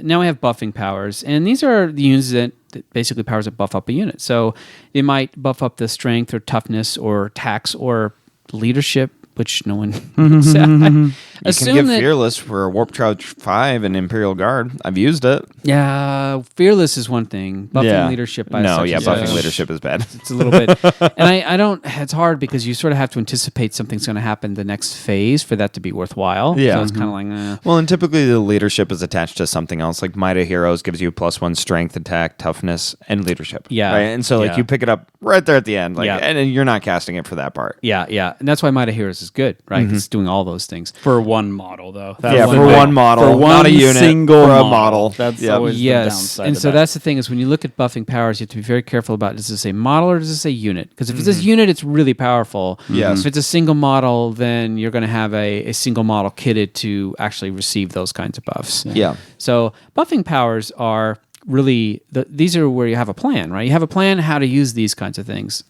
Now we have buffing powers, and these are the units that basically powers that buff up a unit. So they might buff up the strength or toughness or attacks or leadership, which no one said. You can give Fearless for Warp Charge 5 and Imperial Guard. I've used it. Yeah, fearless is one thing. Buffing leadership by No, such yeah, as buffing such. leadership is bad. It's a little bit, and I don't. It's hard because you sort of have to anticipate something's going to happen the next phase for that to be worthwhile. Yeah. So it's kind of like, Well, and typically the leadership is attached to something else. Like Might of Heroes gives you +1 strength, attack, toughness, and leadership. Yeah. Right? And so Yeah. you pick it up right there at the end. Yeah. And you're not casting it for that part. yeah, and that's why Might of Heroes is good, right? 'Cause it's doing all those things. For one model, though. Yeah, the for big- one model, for one not a unit, single for a model. That's Yep. always the Yes, downside. and of so that. that's the thing is when you look at buffing powers, you have to be very careful about does this say model or does this say unit? Because if it says unit, it's really powerful. Yes. If it's a single model, then you're going to have a single model kitted to actually receive those kinds of buffs. Yeah. So buffing powers are really these are where you have a plan, right? You have a plan how to use these kinds of things.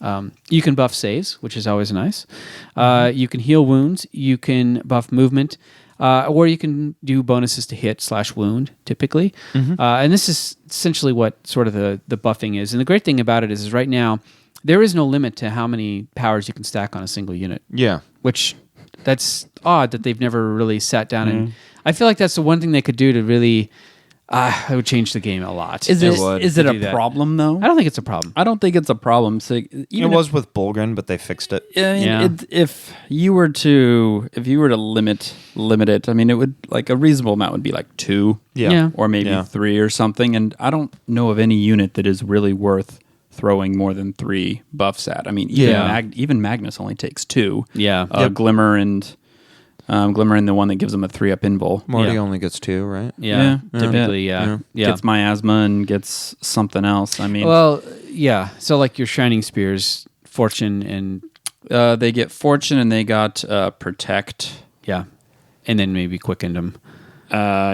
You can buff saves, which is always nice. You can heal wounds. You can buff movement. Or you can do bonuses to hit / wound, typically. And this is essentially what sort of the buffing is. And the great thing about it is right now, there is no limit to how many powers you can stack on a single unit. Yeah. Which, that's odd that they've never really sat down and... I feel like that's the one thing they could do to really... it would change the game a lot. Is it to is it do a that. problem though? I don't think it's a problem. I don't think it's a problem. So It even was with Bulgren, but they fixed it. I mean, Yeah. if you were to limit it, I mean, it would like a reasonable amount would be like 2, Yeah. or maybe Yeah. 3 or something. And I don't know of any unit that is really worth throwing more than 3 buffs at. I mean, even Magnus only takes 2. Yeah. Glimmer and the one that gives him a 3-up invul. Morty Yeah. only gets 2, right? Yeah. Yeah. Typically, yeah. Gets miasma and gets something else. I mean, Well, yeah. So like your Shining Spears, Fortune, and... they get fortune and they got protect. Yeah. And then maybe Quickened them.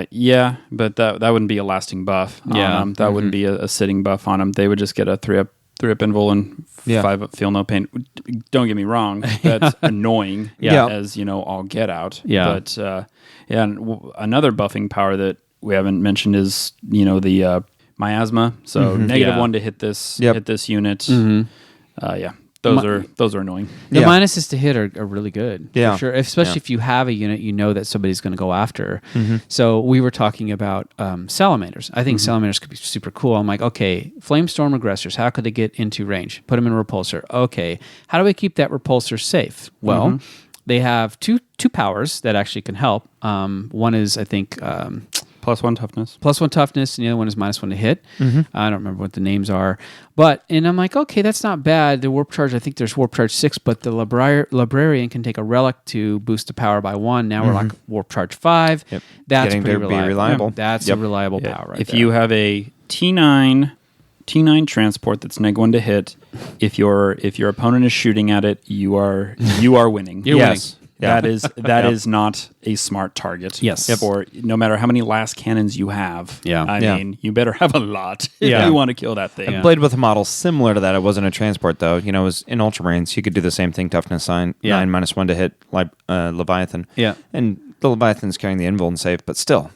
Yeah, but that wouldn't be a lasting buff. Yeah. On them. That wouldn't be a sitting buff on them. They would just get a 3-up invul and 5-up feel no pain. Don't get me wrong, that's annoying. Yeah. As all get out. Yeah. But and another buffing power that we haven't mentioned is the miasma. So -1 to hit this unit. Yeah. Those are annoying. The Yeah. minuses to hit are really good. Yeah. For sure. Especially if you have a unit you know that somebody's going to go after. So we were talking about salamanders. I think salamanders could be super cool. I'm like, okay, flamestorm aggressors, how could they get into range? Put them in a repulsor. Okay. How do we keep that repulsor safe? Well, they have two powers that actually can help. One is, I think... +1 toughness. +1 toughness, and the other one is -1 to hit. I don't remember what the names are. And I'm like, okay, that's not bad. The warp charge, I think there's warp charge 6, but the librarian can take a relic to boost the power by 1. Now we're like warp charge 5. Yep. That's Getting pretty to be reliable. That's a reliable power right if there. you have a T9 transport that's -1 to hit, if your opponent is shooting at it, you are winning. You're winning. That is not a smart target. Yes. Or no matter how many last cannons you have. Yeah. I Yeah. mean, you better have a lot if Yeah. you want to kill that thing. Yeah. Played with a model similar to that. It wasn't a transport, though. It was in Ultramarines. You could do the same thing, toughness 9, Yeah. -1 to hit Leviathan. Yeah. And the Leviathan's carrying the invul and save, but still,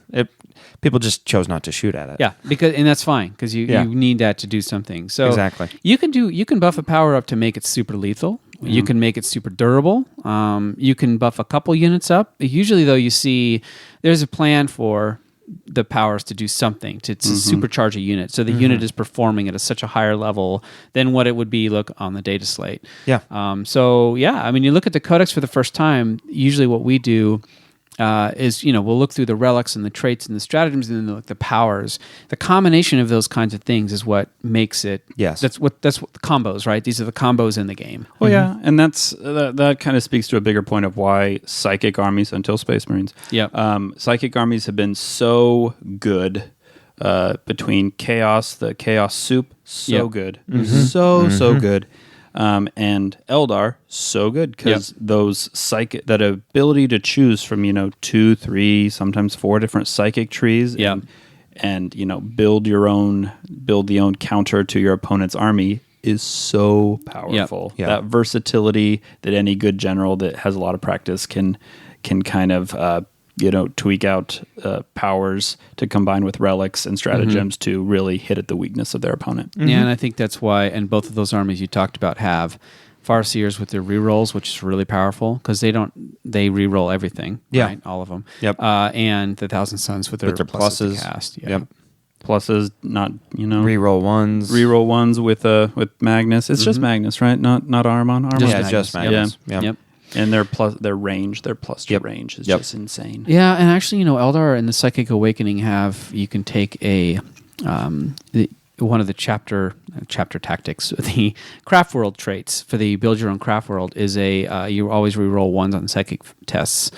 people just chose not to shoot at it. Yeah, and that's fine because you need that to do something. So Exactly. you can buff a power up to make it super lethal. You can make it super durable. You can buff a couple units up. Usually, though, you see there's a plan for the powers to do something to supercharge a unit, so the unit is performing at such a higher level than what it would be on the data slate. Yeah. I mean, you look at the codex for the first time. Usually, what we do is we'll look through the relics and the traits and the stratagems and then the powers. The combination of those kinds of things is what makes it. Yes. That's what the combos, right? These are the combos in the game. Well, yeah, and that kind of speaks to a bigger point of why psychic armies until Space Marines. Yep. Psychic armies have been so good between Chaos, the Chaos soup, so Yep. good, so good. And Eldar, so good because those that ability to choose from 2, 3, sometimes 4 different psychic trees. Yeah. and build the own counter to your opponent's army is so powerful. Yep. That versatility that any good general that has a lot of practice can kind of tweak out powers to combine with relics and stratagems to really hit at the weakness of their opponent. Yeah, and I think that's why, and both of those armies you talked about have Farseers with their rerolls, which is really powerful because they reroll everything, right? All of them. Yep. And the Thousand Suns with their pluses. to cast. Yeah. Yep. Pluses, not Reroll ones. reroll ones with Magnus. It's just Magnus, right? Not Armon. Armon. Yeah, just Magnus. Yeah. Yep. And their plus their plus to range is just insane. Yeah, and actually, Eldar and the Psychic Awakening you can take one of the chapter tactics, the craft world traits for the build your own craft world is you always reroll ones on psychic tests.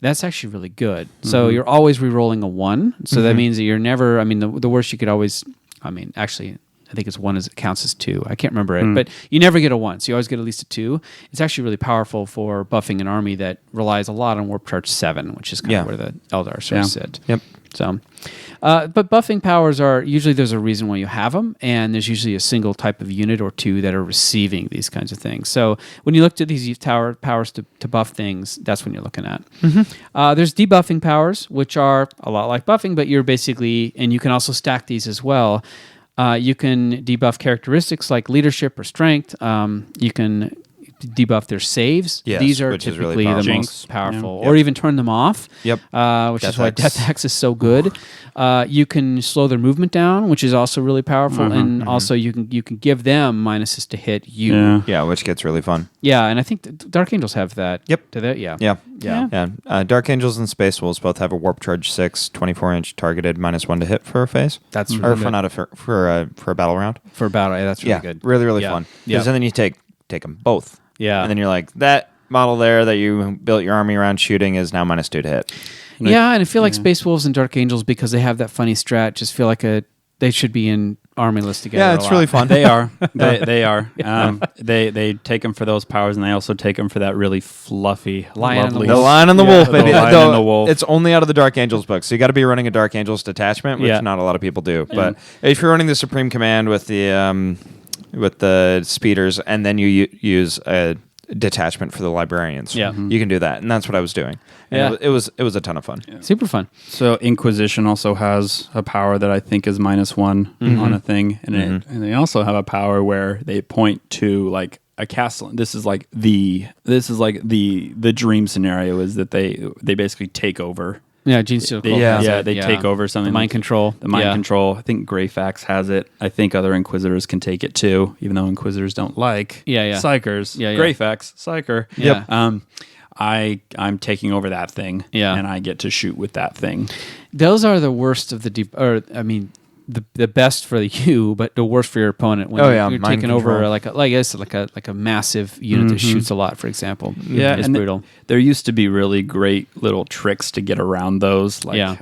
That's actually really good. So you're always rerolling a 1. So that means that you're never, the worst you could always, actually, I think it's 1 it counts as 2. I can't remember it, but you never get a 1. So you always get at least a 2. It's actually really powerful for buffing an army that relies a lot on Warp Charge 7, which is kind of where the Eldar sort of sit. Yep. So, but buffing powers are usually there's a reason why you have them, and there's usually a single type of unit or two that are receiving these kinds of things. So when you look at these powers to buff things, that's when you're looking at. There's debuffing powers, which are a lot like buffing, but you're basically, and you can also stack these as well. You can debuff characteristics like leadership or strength. You can debuff their saves. Yes, These are which is typically really the powerful. most powerful, Yeah. or even turn them off. Yep. Which Death is why Hex. Death Hex is so good. You can slow their movement down, which is also really powerful, and also you can give them minuses to hit you. Yeah. Yeah, which gets really fun. Yeah, and I think Dark Angels have that. Yep. Do they? Yeah. Yeah. Yeah. Dark Angels and Space Wolves both have a Warp Charge 6, 24-inch targeted -1 to hit for a phase. That's or really good. for a battle round. For a battle. Yeah, that's really good. Really, really Yeah. fun. Yeah. Because then you take them both. Yeah. And then you're like, that model there that you built your army around shooting is now -2 to hit. Yeah, and I feel like Space Wolves and Dark Angels, because they have that funny strat, just feel like they should be in army list together. Yeah, a it's lot. really fun. They are. They are. They take them for those powers, and they also take them for that really fluffy, Lion and the lovely. The Lion and the Wolf, the baby. Lion Though and the Wolf. It's only out of the Dark Angels book, so you got to be running a Dark Angels detachment, which Yeah. not a lot of people do. But if you're running the Supreme Command with the speeders, and then you use a detachment for the librarians, Yeah. you can do that, and that's what I was doing. And it was a ton of fun. Super fun. So Inquisition also has a power that I think is -1 on a thing, and they also have a power where they point to like a castle. This is like the dream scenario is that they basically take over. Yeah, Gene Steele. They, Cole has it, they take over something. The mind control. The mind Yeah. control. I think Greyfax has it. I think other Inquisitors can take it too, even though Inquisitors don't like Psychers. Yeah, yeah. Greyfax, Psyker. Yep. I'm taking over that thing, and I get to shoot with that thing. Those are the worst of the best for you, but the worst for your opponent when you're mind taking over control. like a massive unit that shoots a lot, for example. Yeah, it's and brutal. There used to be really great little tricks to get around those. Like,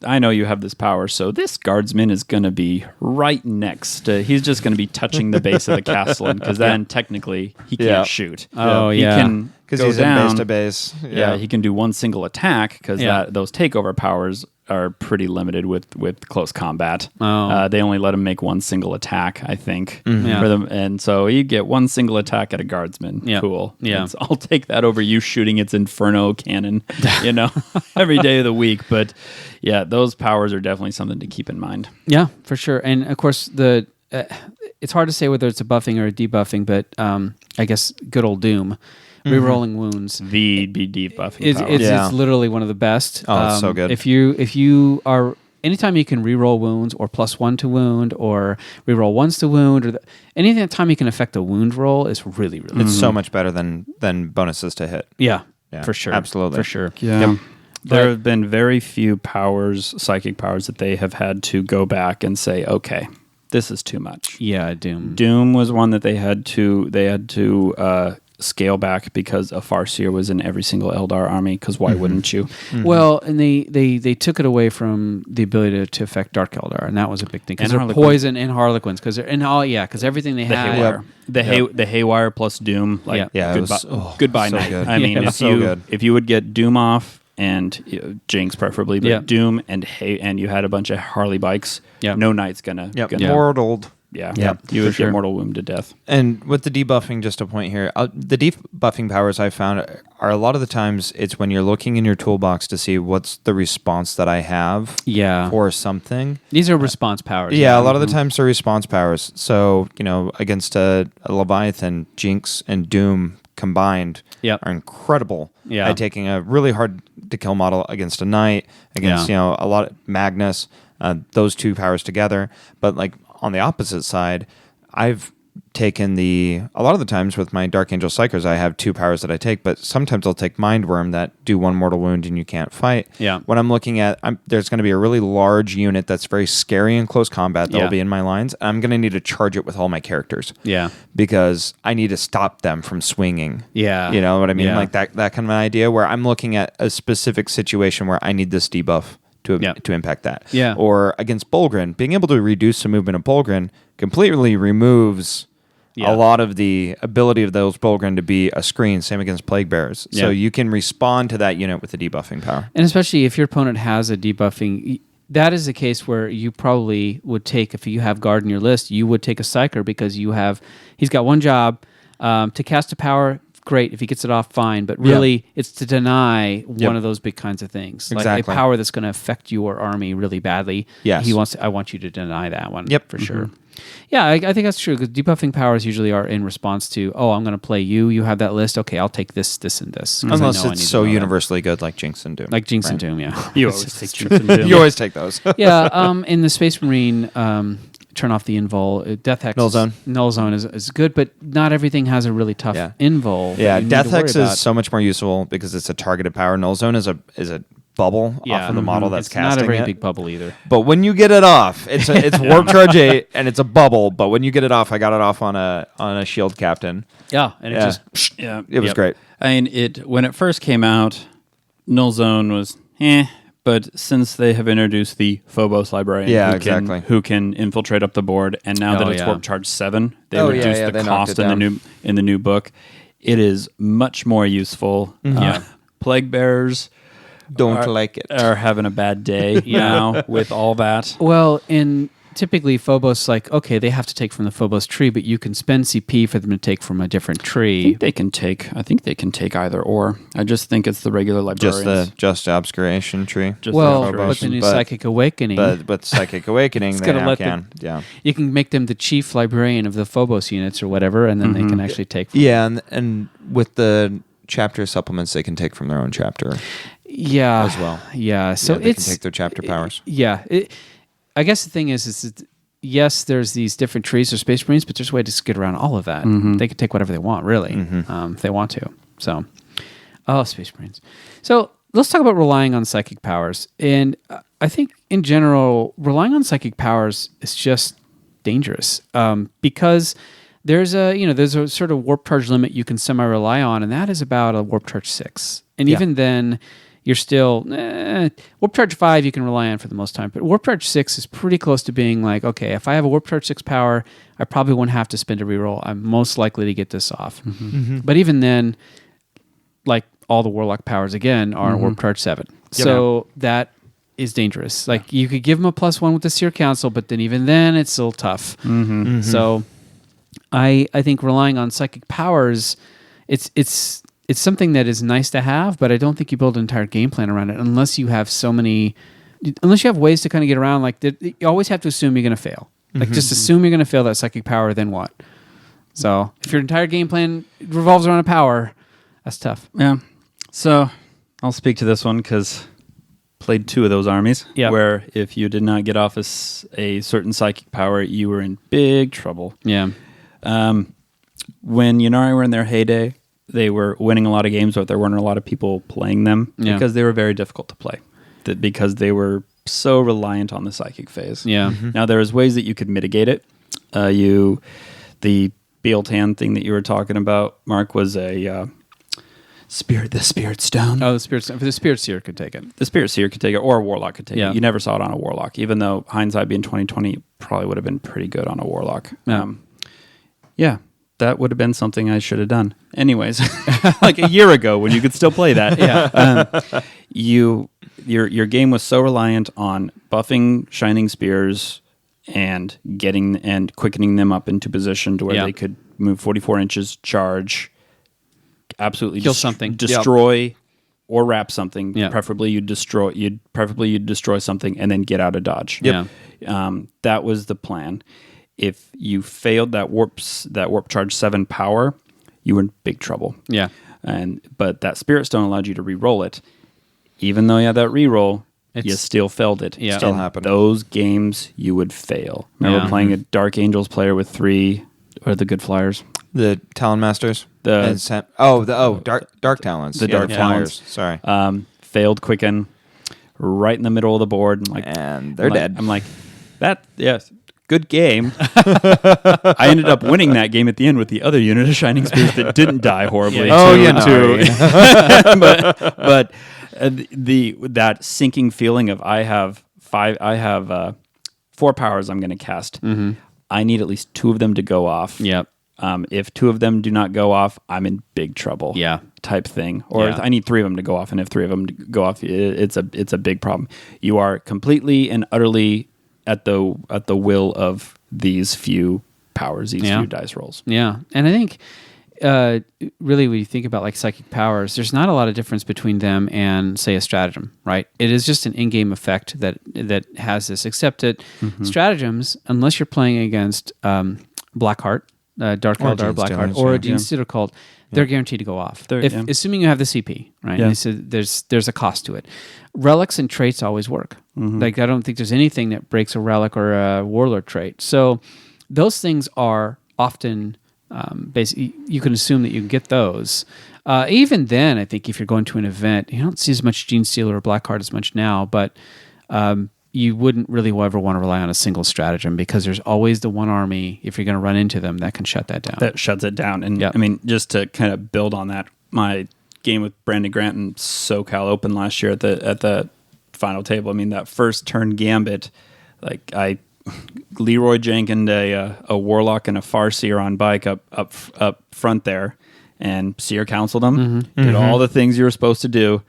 I know you have this power, so this guardsman is going to be right next. He's just going to be touching the base of the castle, because then technically he can't shoot. Oh, he yeah. can Because go he's down. in base to base. Yeah, he can do one single attack because those takeover powers are pretty limited with close combat. They only let him make one single attack, I think, for them, and so you get one single attack at a guardsman. Yeah. Cool. Yeah. So I'll take that over you shooting its Inferno cannon, every day of the week. But yeah, those powers are definitely something to keep in mind. Yeah, for sure. And of course, it's hard to say whether it's a buffing or a debuffing, but I guess good old Doom. Rerolling wounds. The debuffing It's, power. it's literally one of the best. Oh, it's so good. If you are anytime you can reroll wounds or +1 to wound or reroll ones to wound or anything time you can affect a wound roll is really really. It's so much better than bonuses to hit. Yeah, Yeah, for sure, absolutely. for sure. Yeah. Yep. There have been very few powers, psychic powers, that they have had to go back and say, okay, this is too much. Yeah, Doom. Doom was one that they had to scale back because a Farseer was in every single Eldar army, because why wouldn't you? Well, and they took it away from the ability to affect Dark Eldar, and that was a big thing because And they're Harlequins. poison and Harlequins because everything they The had. Haywire. The Haywire plus Doom. Like, Yeah, it goodbye, was goodbye so night. good. I mean, Yeah. if So you good. if you would get Doom off and Jinx preferably, but Doom and you had a bunch of Harley bikes. Yeah. No knight's gonna mortaled. Yeah, Yep, you would sure. get mortal wound to death. And with the debuffing, just a point here, the debuffing powers I found are a lot of the times it's when you're looking in your toolbox to see what's the response that I have for something. These are response powers. Yeah, a lot of the times they're response powers. So, against a Leviathan, Jinx and Doom combined are incredible at taking a really hard to kill model against a knight, against, a lot of Magnus, those two powers together. But like on the opposite side, I've taken a lot of the times with my Dark Angel Psychers, I have two powers that I take, but sometimes I'll take Mind Worm that do one mortal wound and you can't fight. Yeah. When I'm looking at, there's going to be a really large unit that's very scary in close combat that'll be in my lines. And I'm going to need to charge it with all my characters. Yeah. Because I need to stop them from swinging. Yeah. You know what I mean? Yeah. Like that kind of an idea where I'm looking at a specific situation where I need this debuff to impact that. Yeah. Or against Bolgrin, being able to reduce the movement of Bolgrin completely removes a lot of the ability of those Bolgrin to be a screen, same against Plague Bearers. Yeah. So you can respond to that unit with the debuffing power. And especially if your opponent has a debuffing, that is a case where you probably would take, if you have guard in your list, you would take a Psyker because he's got one job to cast a power. Great, if he gets it off, fine. But really, it's to deny one of those big kinds of things, like a power that's going to affect your army really badly. Yes, I want you to deny that one. Yep, for sure. Yeah, I think that's true because debuffing powers usually are in response to, I'm going to play you. You have that list. Okay, I'll take this, this, and this. Unless it's so universally good, like Jinx and Doom. Like Jinx and Doom, yeah. You always take Jinx and Doom. You always take those. In the Space Marine, turn off the invul. Death Hex. Null Zone is good, but not everything has a really tough invul. Yeah, Death Hex is so much more useful because it's a targeted power. Null Zone is a bubble off of the model that's it's casting not a very it. big bubble either. But when you get it off, it's Warp Charge 8 and it's a bubble. But when you get it off, I got it off on a shield captain. Yeah, and it just it was great. I mean, when it first came out, Null Zone was but since they have introduced the Phobos Librarian, who can infiltrate up the board, and now that it's Warp Charge 7, they reduced the cost in the new book. It is much more useful. Plague Bearers are having a bad day now with all that. Well, typically Phobos, they have to take from the Phobos tree, but you can spend CP for them to take from a different tree. I think they can take either or. I just think it's the regular librarians. Just the Obscuration tree. But the new Psychic Awakening. But Psychic Awakening, they now can. You can make them the chief librarian of the Phobos units or whatever, and then they can actually take from and with the chapter supplements, they can take from their own chapter. As well. So they can take their chapter powers. I guess the thing is yes, there's these different trees or Space Marines, but there's a way to get around all of that. They can take whatever they want, really, if they want to. So, Space Marines. So let's talk about relying on psychic powers. And I think in general, relying on psychic powers is just dangerous because there's a sort of warp charge limit you can semi-rely on, and that is about a warp charge 6. And even then, you're still warp charge 5 you can rely on for the most time, but warp charge 6 is pretty close to being like, okay, if I have a warp charge 6 power, I probably won't have to spend a reroll. I'm most likely to get this off. But even then, like all the warlock powers again are warp charge 7. So that is dangerous. Like you could give them a +1 with the Seer Council, but then even then it's still tough. So I think relying on psychic powers, it's something that is nice to have, but I don't think you build an entire game plan around it unless you have ways to kind of get around. Like you always have to assume you're going to fail. Like just assume you're going to fail that psychic power, then what? So if your entire game plan revolves around a power, that's tough. Yeah. So I'll speak to this one because played 2 of those armies where if you did not get off a certain psychic power, you were in big trouble. Yeah. When Ynnari were in their heyday, they were winning a lot of games, but there weren't a lot of people playing them because they were very difficult to play. Because they were so reliant on the psychic phase. Yeah. Now, there was ways that you could mitigate it. The Bealtan thing that you were talking about, Mark, was the Spirit Stone. Oh, the Spirit Seer could take it. The Spirit Seer could take it, or a Warlock could take it. You never saw it on a Warlock, even though hindsight being 2020 probably would have been pretty good on a Warlock. that would have been something I should have done. Anyways, like a year ago when you could still play that. Yeah. Your game was so reliant on buffing Shining Spears and quickening them up into position to where they could move 44 inches, charge, absolutely kill something, destroy or wrap something. Yeah. Preferably you'd destroy something and then get out of dodge. Yeah. That was the plan. If you failed that warp charge 7 power, you were in big trouble. Yeah. But that Spirit Stone allowed you to re-roll it. Even though you had that re-roll, you still failed it. Yeah. Still In happened. those games, you would fail. Remember playing a Dark Angels player with 3, or the Good Flyers? The Talon Masters. Dark Talons. The Dark Flyers. Talons. Sorry. Failed quicken right in the middle of the board. And they're dead. I'm like, yes, good game. I ended up winning that game at the end with the other unit of Shining Spears that didn't die horribly. But that sinking feeling of I have 4 powers I'm going to cast. Mm-hmm. I need at least 2 of them to go off. Yep. If 2 of them do not go off, I'm in big trouble. Yeah. Type thing. Or I need 3 of them to go off, and if 3 of them go off, it's a big problem. You are completely and utterly at the will of these few powers, these few dice rolls. Yeah, and I think really when you think about like psychic powers, there's not a lot of difference between them and say a stratagem, right? It is just an in-game effect that has this, except that stratagems, unless you're playing against Blackheart, Dark Eldar Blackheart, or a Gene Stealer cult, they're guaranteed to go off. Assuming you have the CP, right? Yeah. So there's a cost to it. Relics and traits always work. Like I don't think there's anything that breaks a relic or a warlord trait. So those things are often basically you can assume that you can get those. Even then, I think if you're going to an event, you don't see as much Gene Stealer or Blackheart as much now, but you wouldn't really ever want to rely on a single stratagem because there's always the one army, if you're going to run into them, that can shut that down. That shuts it down. And I mean, just to kind of build on that, my game with Brandon Grant and SoCal Open last year at the final table, I mean, that first turn gambit, like I Leroy Jenkins a Warlock and a Farseer on bike up front there, and Seer counseled them, did all the things you were supposed to do,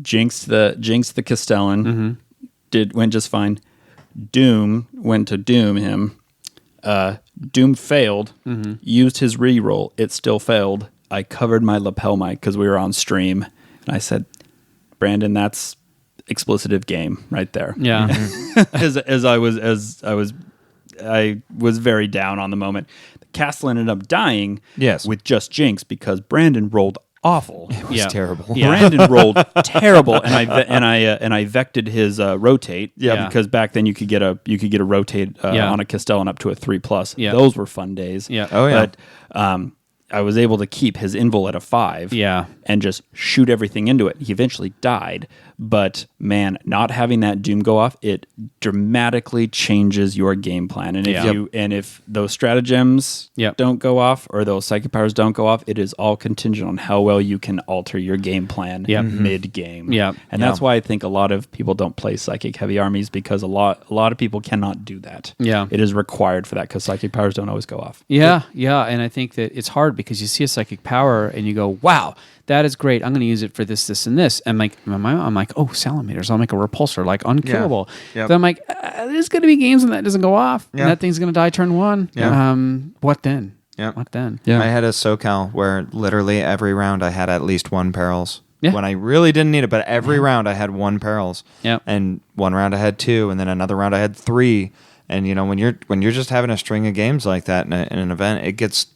jinxed the Castellan, went just fine. Doom went to doom him. Doom failed, used his reroll, it still failed. I covered my lapel mic because we were on stream, and I said, Brandon, that's explicitive game right there. Yeah. I was very down on the moment. The castle ended up dying with just Jinx because Brandon rolled awful. It was terrible. Yeah. Brandon rolled terrible, and I vected his rotate. Yeah. Because back then you could get a rotate on a Castellan up to a 3+. Yeah. Those were fun days. Yeah. Oh yeah. But I was able to keep his invul at a 5. Yeah. And just shoot everything into it. He eventually died, but man, not having that Doom go off, it dramatically changes your game plan. And if those stratagems don't go off or those psychic powers don't go off, it is all contingent on how well you can alter your game plan mid game. Yeah. And that's why I think a lot of people don't play psychic heavy armies, because a lot of people cannot do that. Yeah. It is required for that because psychic powers don't always go off. Yeah, and I think that it's hard because you see a psychic power and you go, "Wow, that is great. I'm going to use it for this, this, and this." And I'm like, "Oh, Salamanders! I'll make a repulsor, like unkillable." Yep. But I'm like, "There's going to be games when that doesn't go off, and that thing's going to die turn 1. Yeah. What then? Yeah. What then?" Yeah. I had a SoCal where literally every round I had at least 1 perils. Yeah. When I really didn't need it, but every round I had 1 perils. Yeah. And one round I had 2, and then another round I had 3. And you know, when you're just having a string of games like that in an event, it gets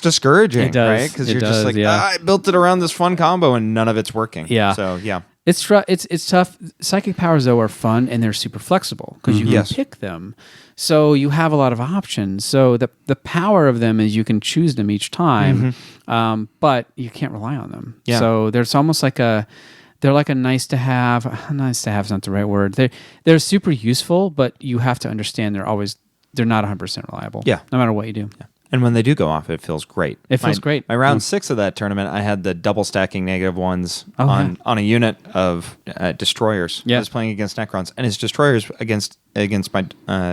discouraging, It does. right? Because It you're just does, like, yeah. I built it around this fun combo and none of it's working. Yeah. So yeah. It's tough. Psychic powers, though, are fun and they're super flexible because you can pick them. So you have a lot of options. So the power of them is you can choose them each time, but you can't rely on them. Yeah. So there's almost like they're like a nice to have. Nice to have is not the right word. They're super useful, but you have to understand they're not 100% reliable. Yeah. No matter what you do. Yeah. And when they do go off, it feels great. It feels great. My round 6 of that tournament, I had the double stacking -1s Oh, on a unit of destroyers. Yeah. I was playing against Necrons, and his destroyers against my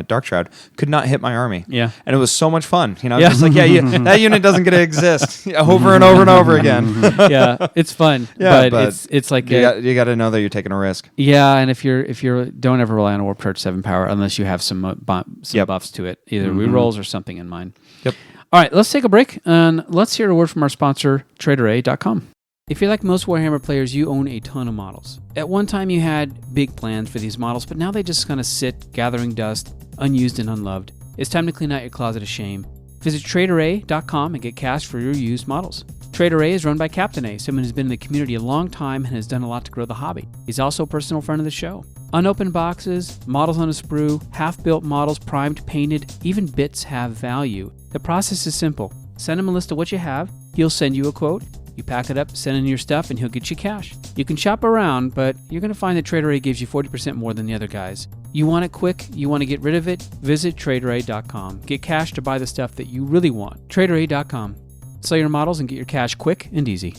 Dark Shroud could not hit my army. Yeah. And it was so much fun. You know, Yeah. just like, that unit doesn't get to exist over and over and over again. Yeah, it's fun. Yeah, but it's like you got to know that you're taking a risk. yeah, and if you're don't ever rely on a Warp Charge 7 power unless you have some buffs to it, either rerolls or something in mind. Yep. All right, let's take a break and let's hear a word from our sponsor, TraderA.com. If you're like most Warhammer players, you own a ton of models. At one time, you had big plans for these models, but now they just kind of sit, gathering dust, unused and unloved. It's time to clean out your closet of shame. Visit TraderA.com and get cash for your used models. Trader A is run by Captain A, someone who's been in the community a long time and has done a lot to grow the hobby. He's also a personal friend of the show. Unopened boxes, models on a sprue, half-built models, primed, painted, even bits have value. The process is simple. Send him a list of what you have, he'll send you a quote, you pack it up, send in your stuff, and he'll get you cash. You can shop around, but you're going to find that Trader A gives you 40% more than the other guys. You want it quick, you want to get rid of it, visit TraderA.com. Get cash to buy the stuff that you really want. TraderA.com. Sell your models and get your cash quick and easy.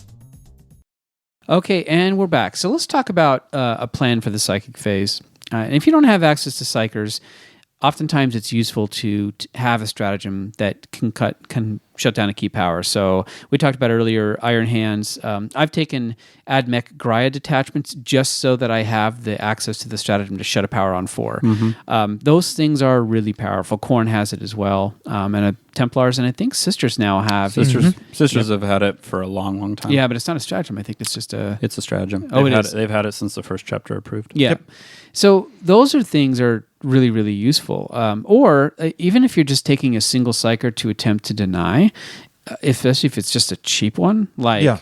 Okay, and we're back. So let's talk about a plan for the psychic phase. And if you don't have access to psychers, oftentimes it's useful to have a stratagem that can shut down a key power. So we talked about earlier Iron Hands. I've taken AdMech Grya detachments just so that I have the access to the stratagem to shut a power on 4. Those things are really powerful. Khorne has it as well, and Templars, and I think Sisters now have. Sisters have had it for a long, long time. Yeah, but it's not a stratagem. I think it's just a... It's a stratagem. Oh, They've had it since the first chapter approved. Yeah. Yep. So those are things are really, really useful. Or even if you're just taking a single psyker to attempt to deny, especially if it's just a cheap one, like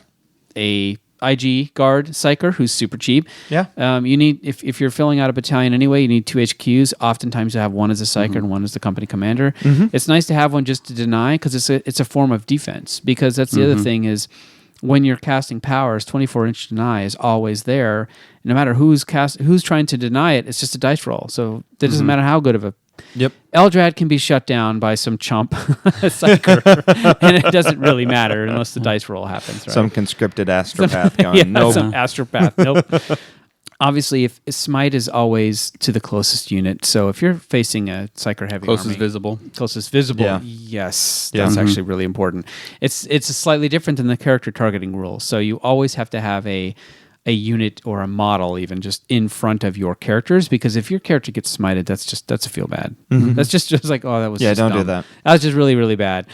a IG guard psyker who's super cheap. Yeah. You need, if you're filling out a battalion anyway, you need 2 HQs. Oftentimes you have one as a psyker and one as the company commander. It's nice to have one just to deny because it's a form of defense. Because that's the other thing is when you're casting powers, 24-inch deny is always there. No matter who's trying to deny it, it's just a dice roll. So it doesn't matter how good of a... Yep. Eldrad can be shut down by some chump psyker, and it doesn't really matter unless the dice roll happens, right? Some conscripted astropath going, nope. Some astropath, nope. Obviously, if Smite is always to the closest unit, so if you're facing a psyker heavy Closest army, visible. yes, that's actually really important. It's slightly different than the character targeting rule, so you always have to have a unit or a model even just in front of your characters, because if your character gets smited, that's a feel bad. That's just like, oh, that was just don't dumb. do that. That was just really, really bad.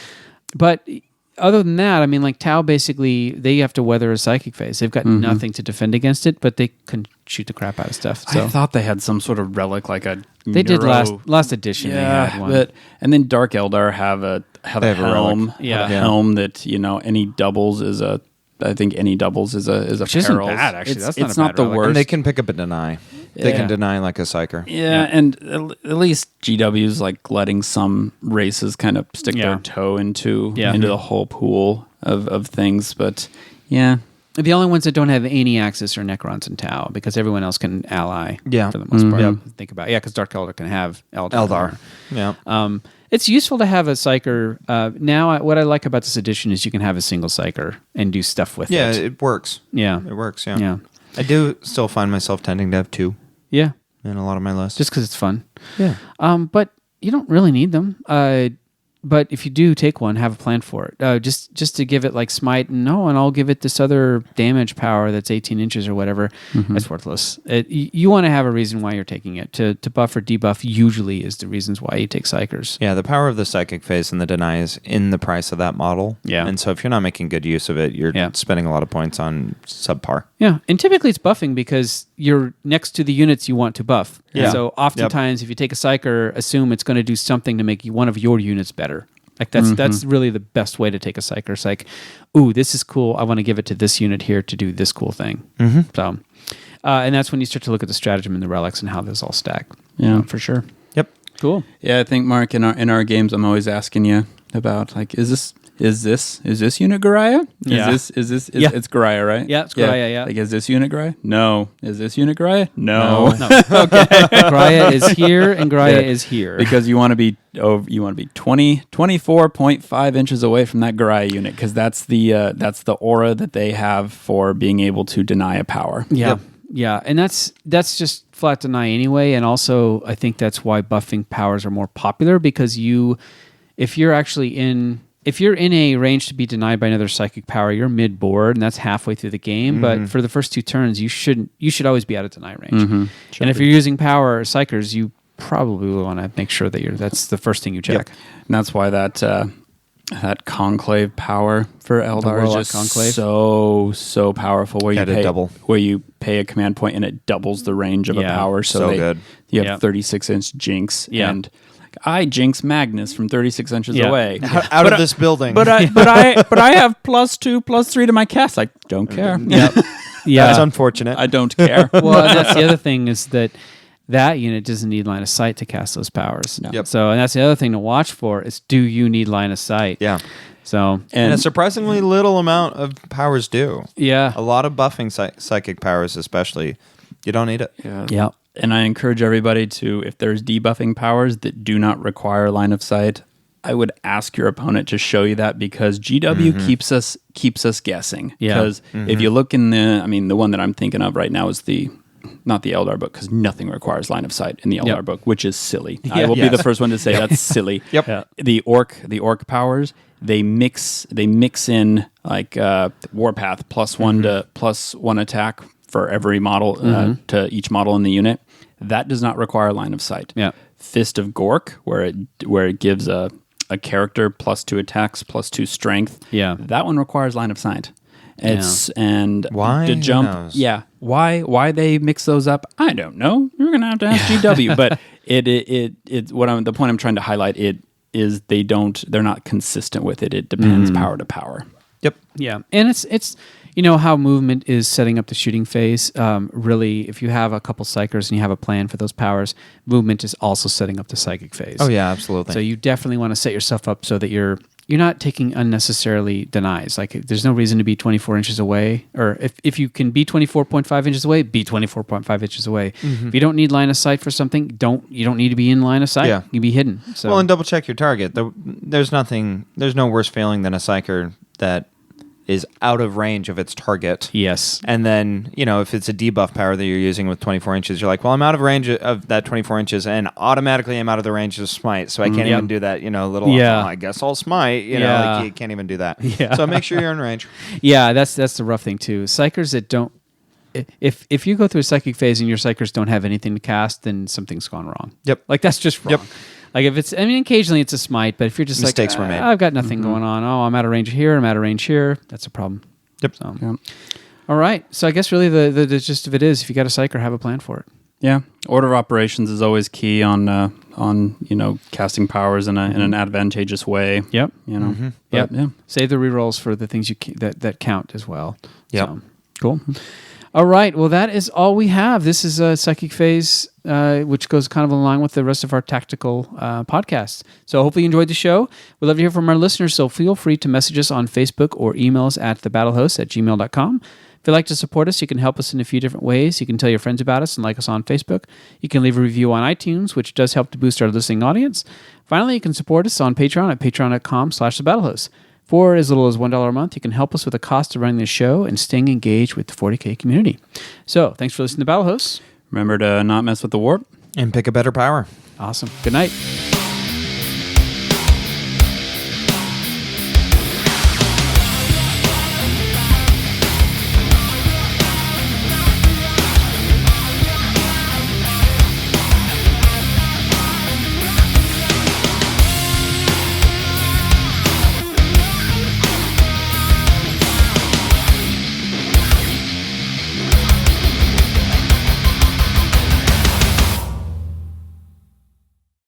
But other than that, I mean, like Tau, basically, they have to weather a psychic phase. They've got nothing to defend against it, but they can shoot the crap out of stuff. So I thought they had some sort of relic, like a they did last edition. They had one. And then Dark Eldar have a helm. Yeah. A helm that any doubles is a. I think any doubles is a Which isn't peril. bad, actually. That's it's not a not the bad relic. worst. And they can pick up a deny. They Yeah. can deny like a psyker. Yeah, and at least GW's like letting some races kind of stick Yeah. their toe into Yeah. the whole pool of things. But yeah, The only ones that don't have any access are Necrons and Tau, because everyone else can ally Yeah. for the most part. Yeah. Think about it. Yeah, because Dark Eldar can have Eldar. Eldar. Yeah. It's useful to have a psyker. Now, what I like about this edition is you can have a single psyker and do stuff with Yeah, it. it works. Yeah. It works, yeah. Yeah. I do still find myself tending to have 2 Yeah. in a lot of my lists. Just because it's fun. yeah. But you don't really need them. But if you do take one, have a plan for it. Just to give it like smite, and I'll give it this other damage power that's 18 inches or whatever. That's worthless. You want to have a reason why you're taking it. To buff or debuff usually is the reasons why you take psychers. Yeah, the power of the psychic phase and the deny is in the price of that model. Yeah. And so if you're not making good use of it, you're spending a lot of points on subpar. Yeah, and typically it's buffing because you're next to the units you want to buff. Yeah. So oftentimes if you take a psyker, assume it's going to do something to make one of your units better. Like that's really the best way to take a psyker. It's like, ooh, this is cool. I want to give it to this unit here to do this cool thing. So, and that's when you start to look at the stratagem and the relics and how those all stack. Yeah. For sure. Yep. Cool. Yeah, I think Mark, in our games, I'm always asking you about like, is is this unit Goriah? Yeah. It's Goriah, right? Yeah, it's Goriah, yeah. Like, is this unit Goriah? No. Is this unit Goriah? No. No. Goriah is here and Goriah is here. Because you want to be 24.5 inches away from that Goriah unit, because that's the aura that they have for being able to deny a power. Yeah. Yep. Yeah, and that's just flat deny anyway, and also I think that's why buffing powers are more popular, because if you're in a range to be denied by another psychic power, you're mid board, and that's halfway through the game. But for the first 2 turns, you should always be out of deny range. And if you're using power psychers, you probably will want to make sure that that's the first thing you check. Yep. And that's why that conclave power for Eldar is just conclave. so powerful. Where you pay a command point and it doubles the range of a power. So good. You have 36-inch Jinx and. I jinx Magnus from 36 inches away, out of this building. But I have +2/+3 to my cast. I don't care. Yeah, That's unfortunate. I don't care. Well, and that's the other thing is that unit doesn't need line of sight to cast those powers. No. Yep. So, and that's the other thing to watch for is, do you need line of sight? Yeah. So, And a surprisingly little amount of powers do. yeah. A lot of buffing psychic powers, especially, you don't need it. Yeah. And I encourage everybody to, if there's debuffing powers that do not require line of sight, I would ask your opponent to show you that, because GW keeps us guessing. Yeah. Because if you look in the one that I'm thinking of right now is not the Eldar book, because nothing requires line of sight in the Eldar book, which is silly. I will be the first one to say that's silly. Yep. Yeah. The orc powers, they mix in like Warpath +1 to +1 attack for every model to each model in the unit. That does not require line of sight. Yeah. Fist of Gork, where it gives a character +2 attacks, +2 strength. Yeah. That one requires line of sight. And Why? to jump. Who knows? Yeah. Why they mix those up? I don't know. You're gonna have to ask GW. But the point I'm trying to highlight is they're not consistent with it. It depends power to power. Yep. Yeah, and it's how movement is setting up the shooting phase. Really, if you have a couple psychers and you have a plan for those powers, movement is also setting up the psychic phase. Oh yeah, absolutely. So you definitely want to set yourself up so that you're not taking unnecessarily denies. Like, there's no reason to be 24 inches away, or if you can be 24.5 inches away, be 24.5 inches away. If you don't need line of sight for something, you don't need to be in line of sight. Yeah. You be hidden. So Well, and double check your target. There's no worse feeling than a psyker that is out of range of its target. yes. And then, if it's a debuff power that you're using with 24 inches, you're like, well, I'm out of range of that 24 inches, and automatically I'm out of the range of smite, so I can't even do that, I guess I'll smite, Yeah. like you can't even do that. Yeah. So make sure you're in range. Yeah, that's the rough thing too. Psychers that don't, if you go through a psychic phase and your psychers don't have anything to cast, then something's gone wrong. Yep. Like, that's just wrong. Yep. Like, if occasionally it's a smite, but if you're just Mistakes like, were made. I've got nothing going on. Oh, I'm out of range here. I'm out of range here. That's a problem. Yep. So, Yeah. all right. So I guess really the gist of it is, if you got a psyker, have a plan for it. Yeah, order of operations is always key on casting powers in an advantageous way. Yep. But, Yep. yeah. Save the rerolls for the things that count as well. Yep. So, cool. All right. Well, that is all we have. This is a psychic phase, which goes kind of in line with the rest of our tactical podcasts. So hopefully you enjoyed the show. We'd love to hear from our listeners, so feel free to message us on Facebook or email us at thebattlehosts@gmail.com. If you'd like to support us, you can help us in a few different ways. You can tell your friends about us and like us on Facebook. You can leave a review on iTunes, which does help to boost our listening audience. Finally, you can support us on Patreon at patreon.com/thebattlehosts. For as little as $1 a month, you can help us with the cost of running this show and staying engaged with the 40K community. So, thanks for listening to Battlehosts. Remember to not mess with the warp. And pick a better power. Awesome. Good night.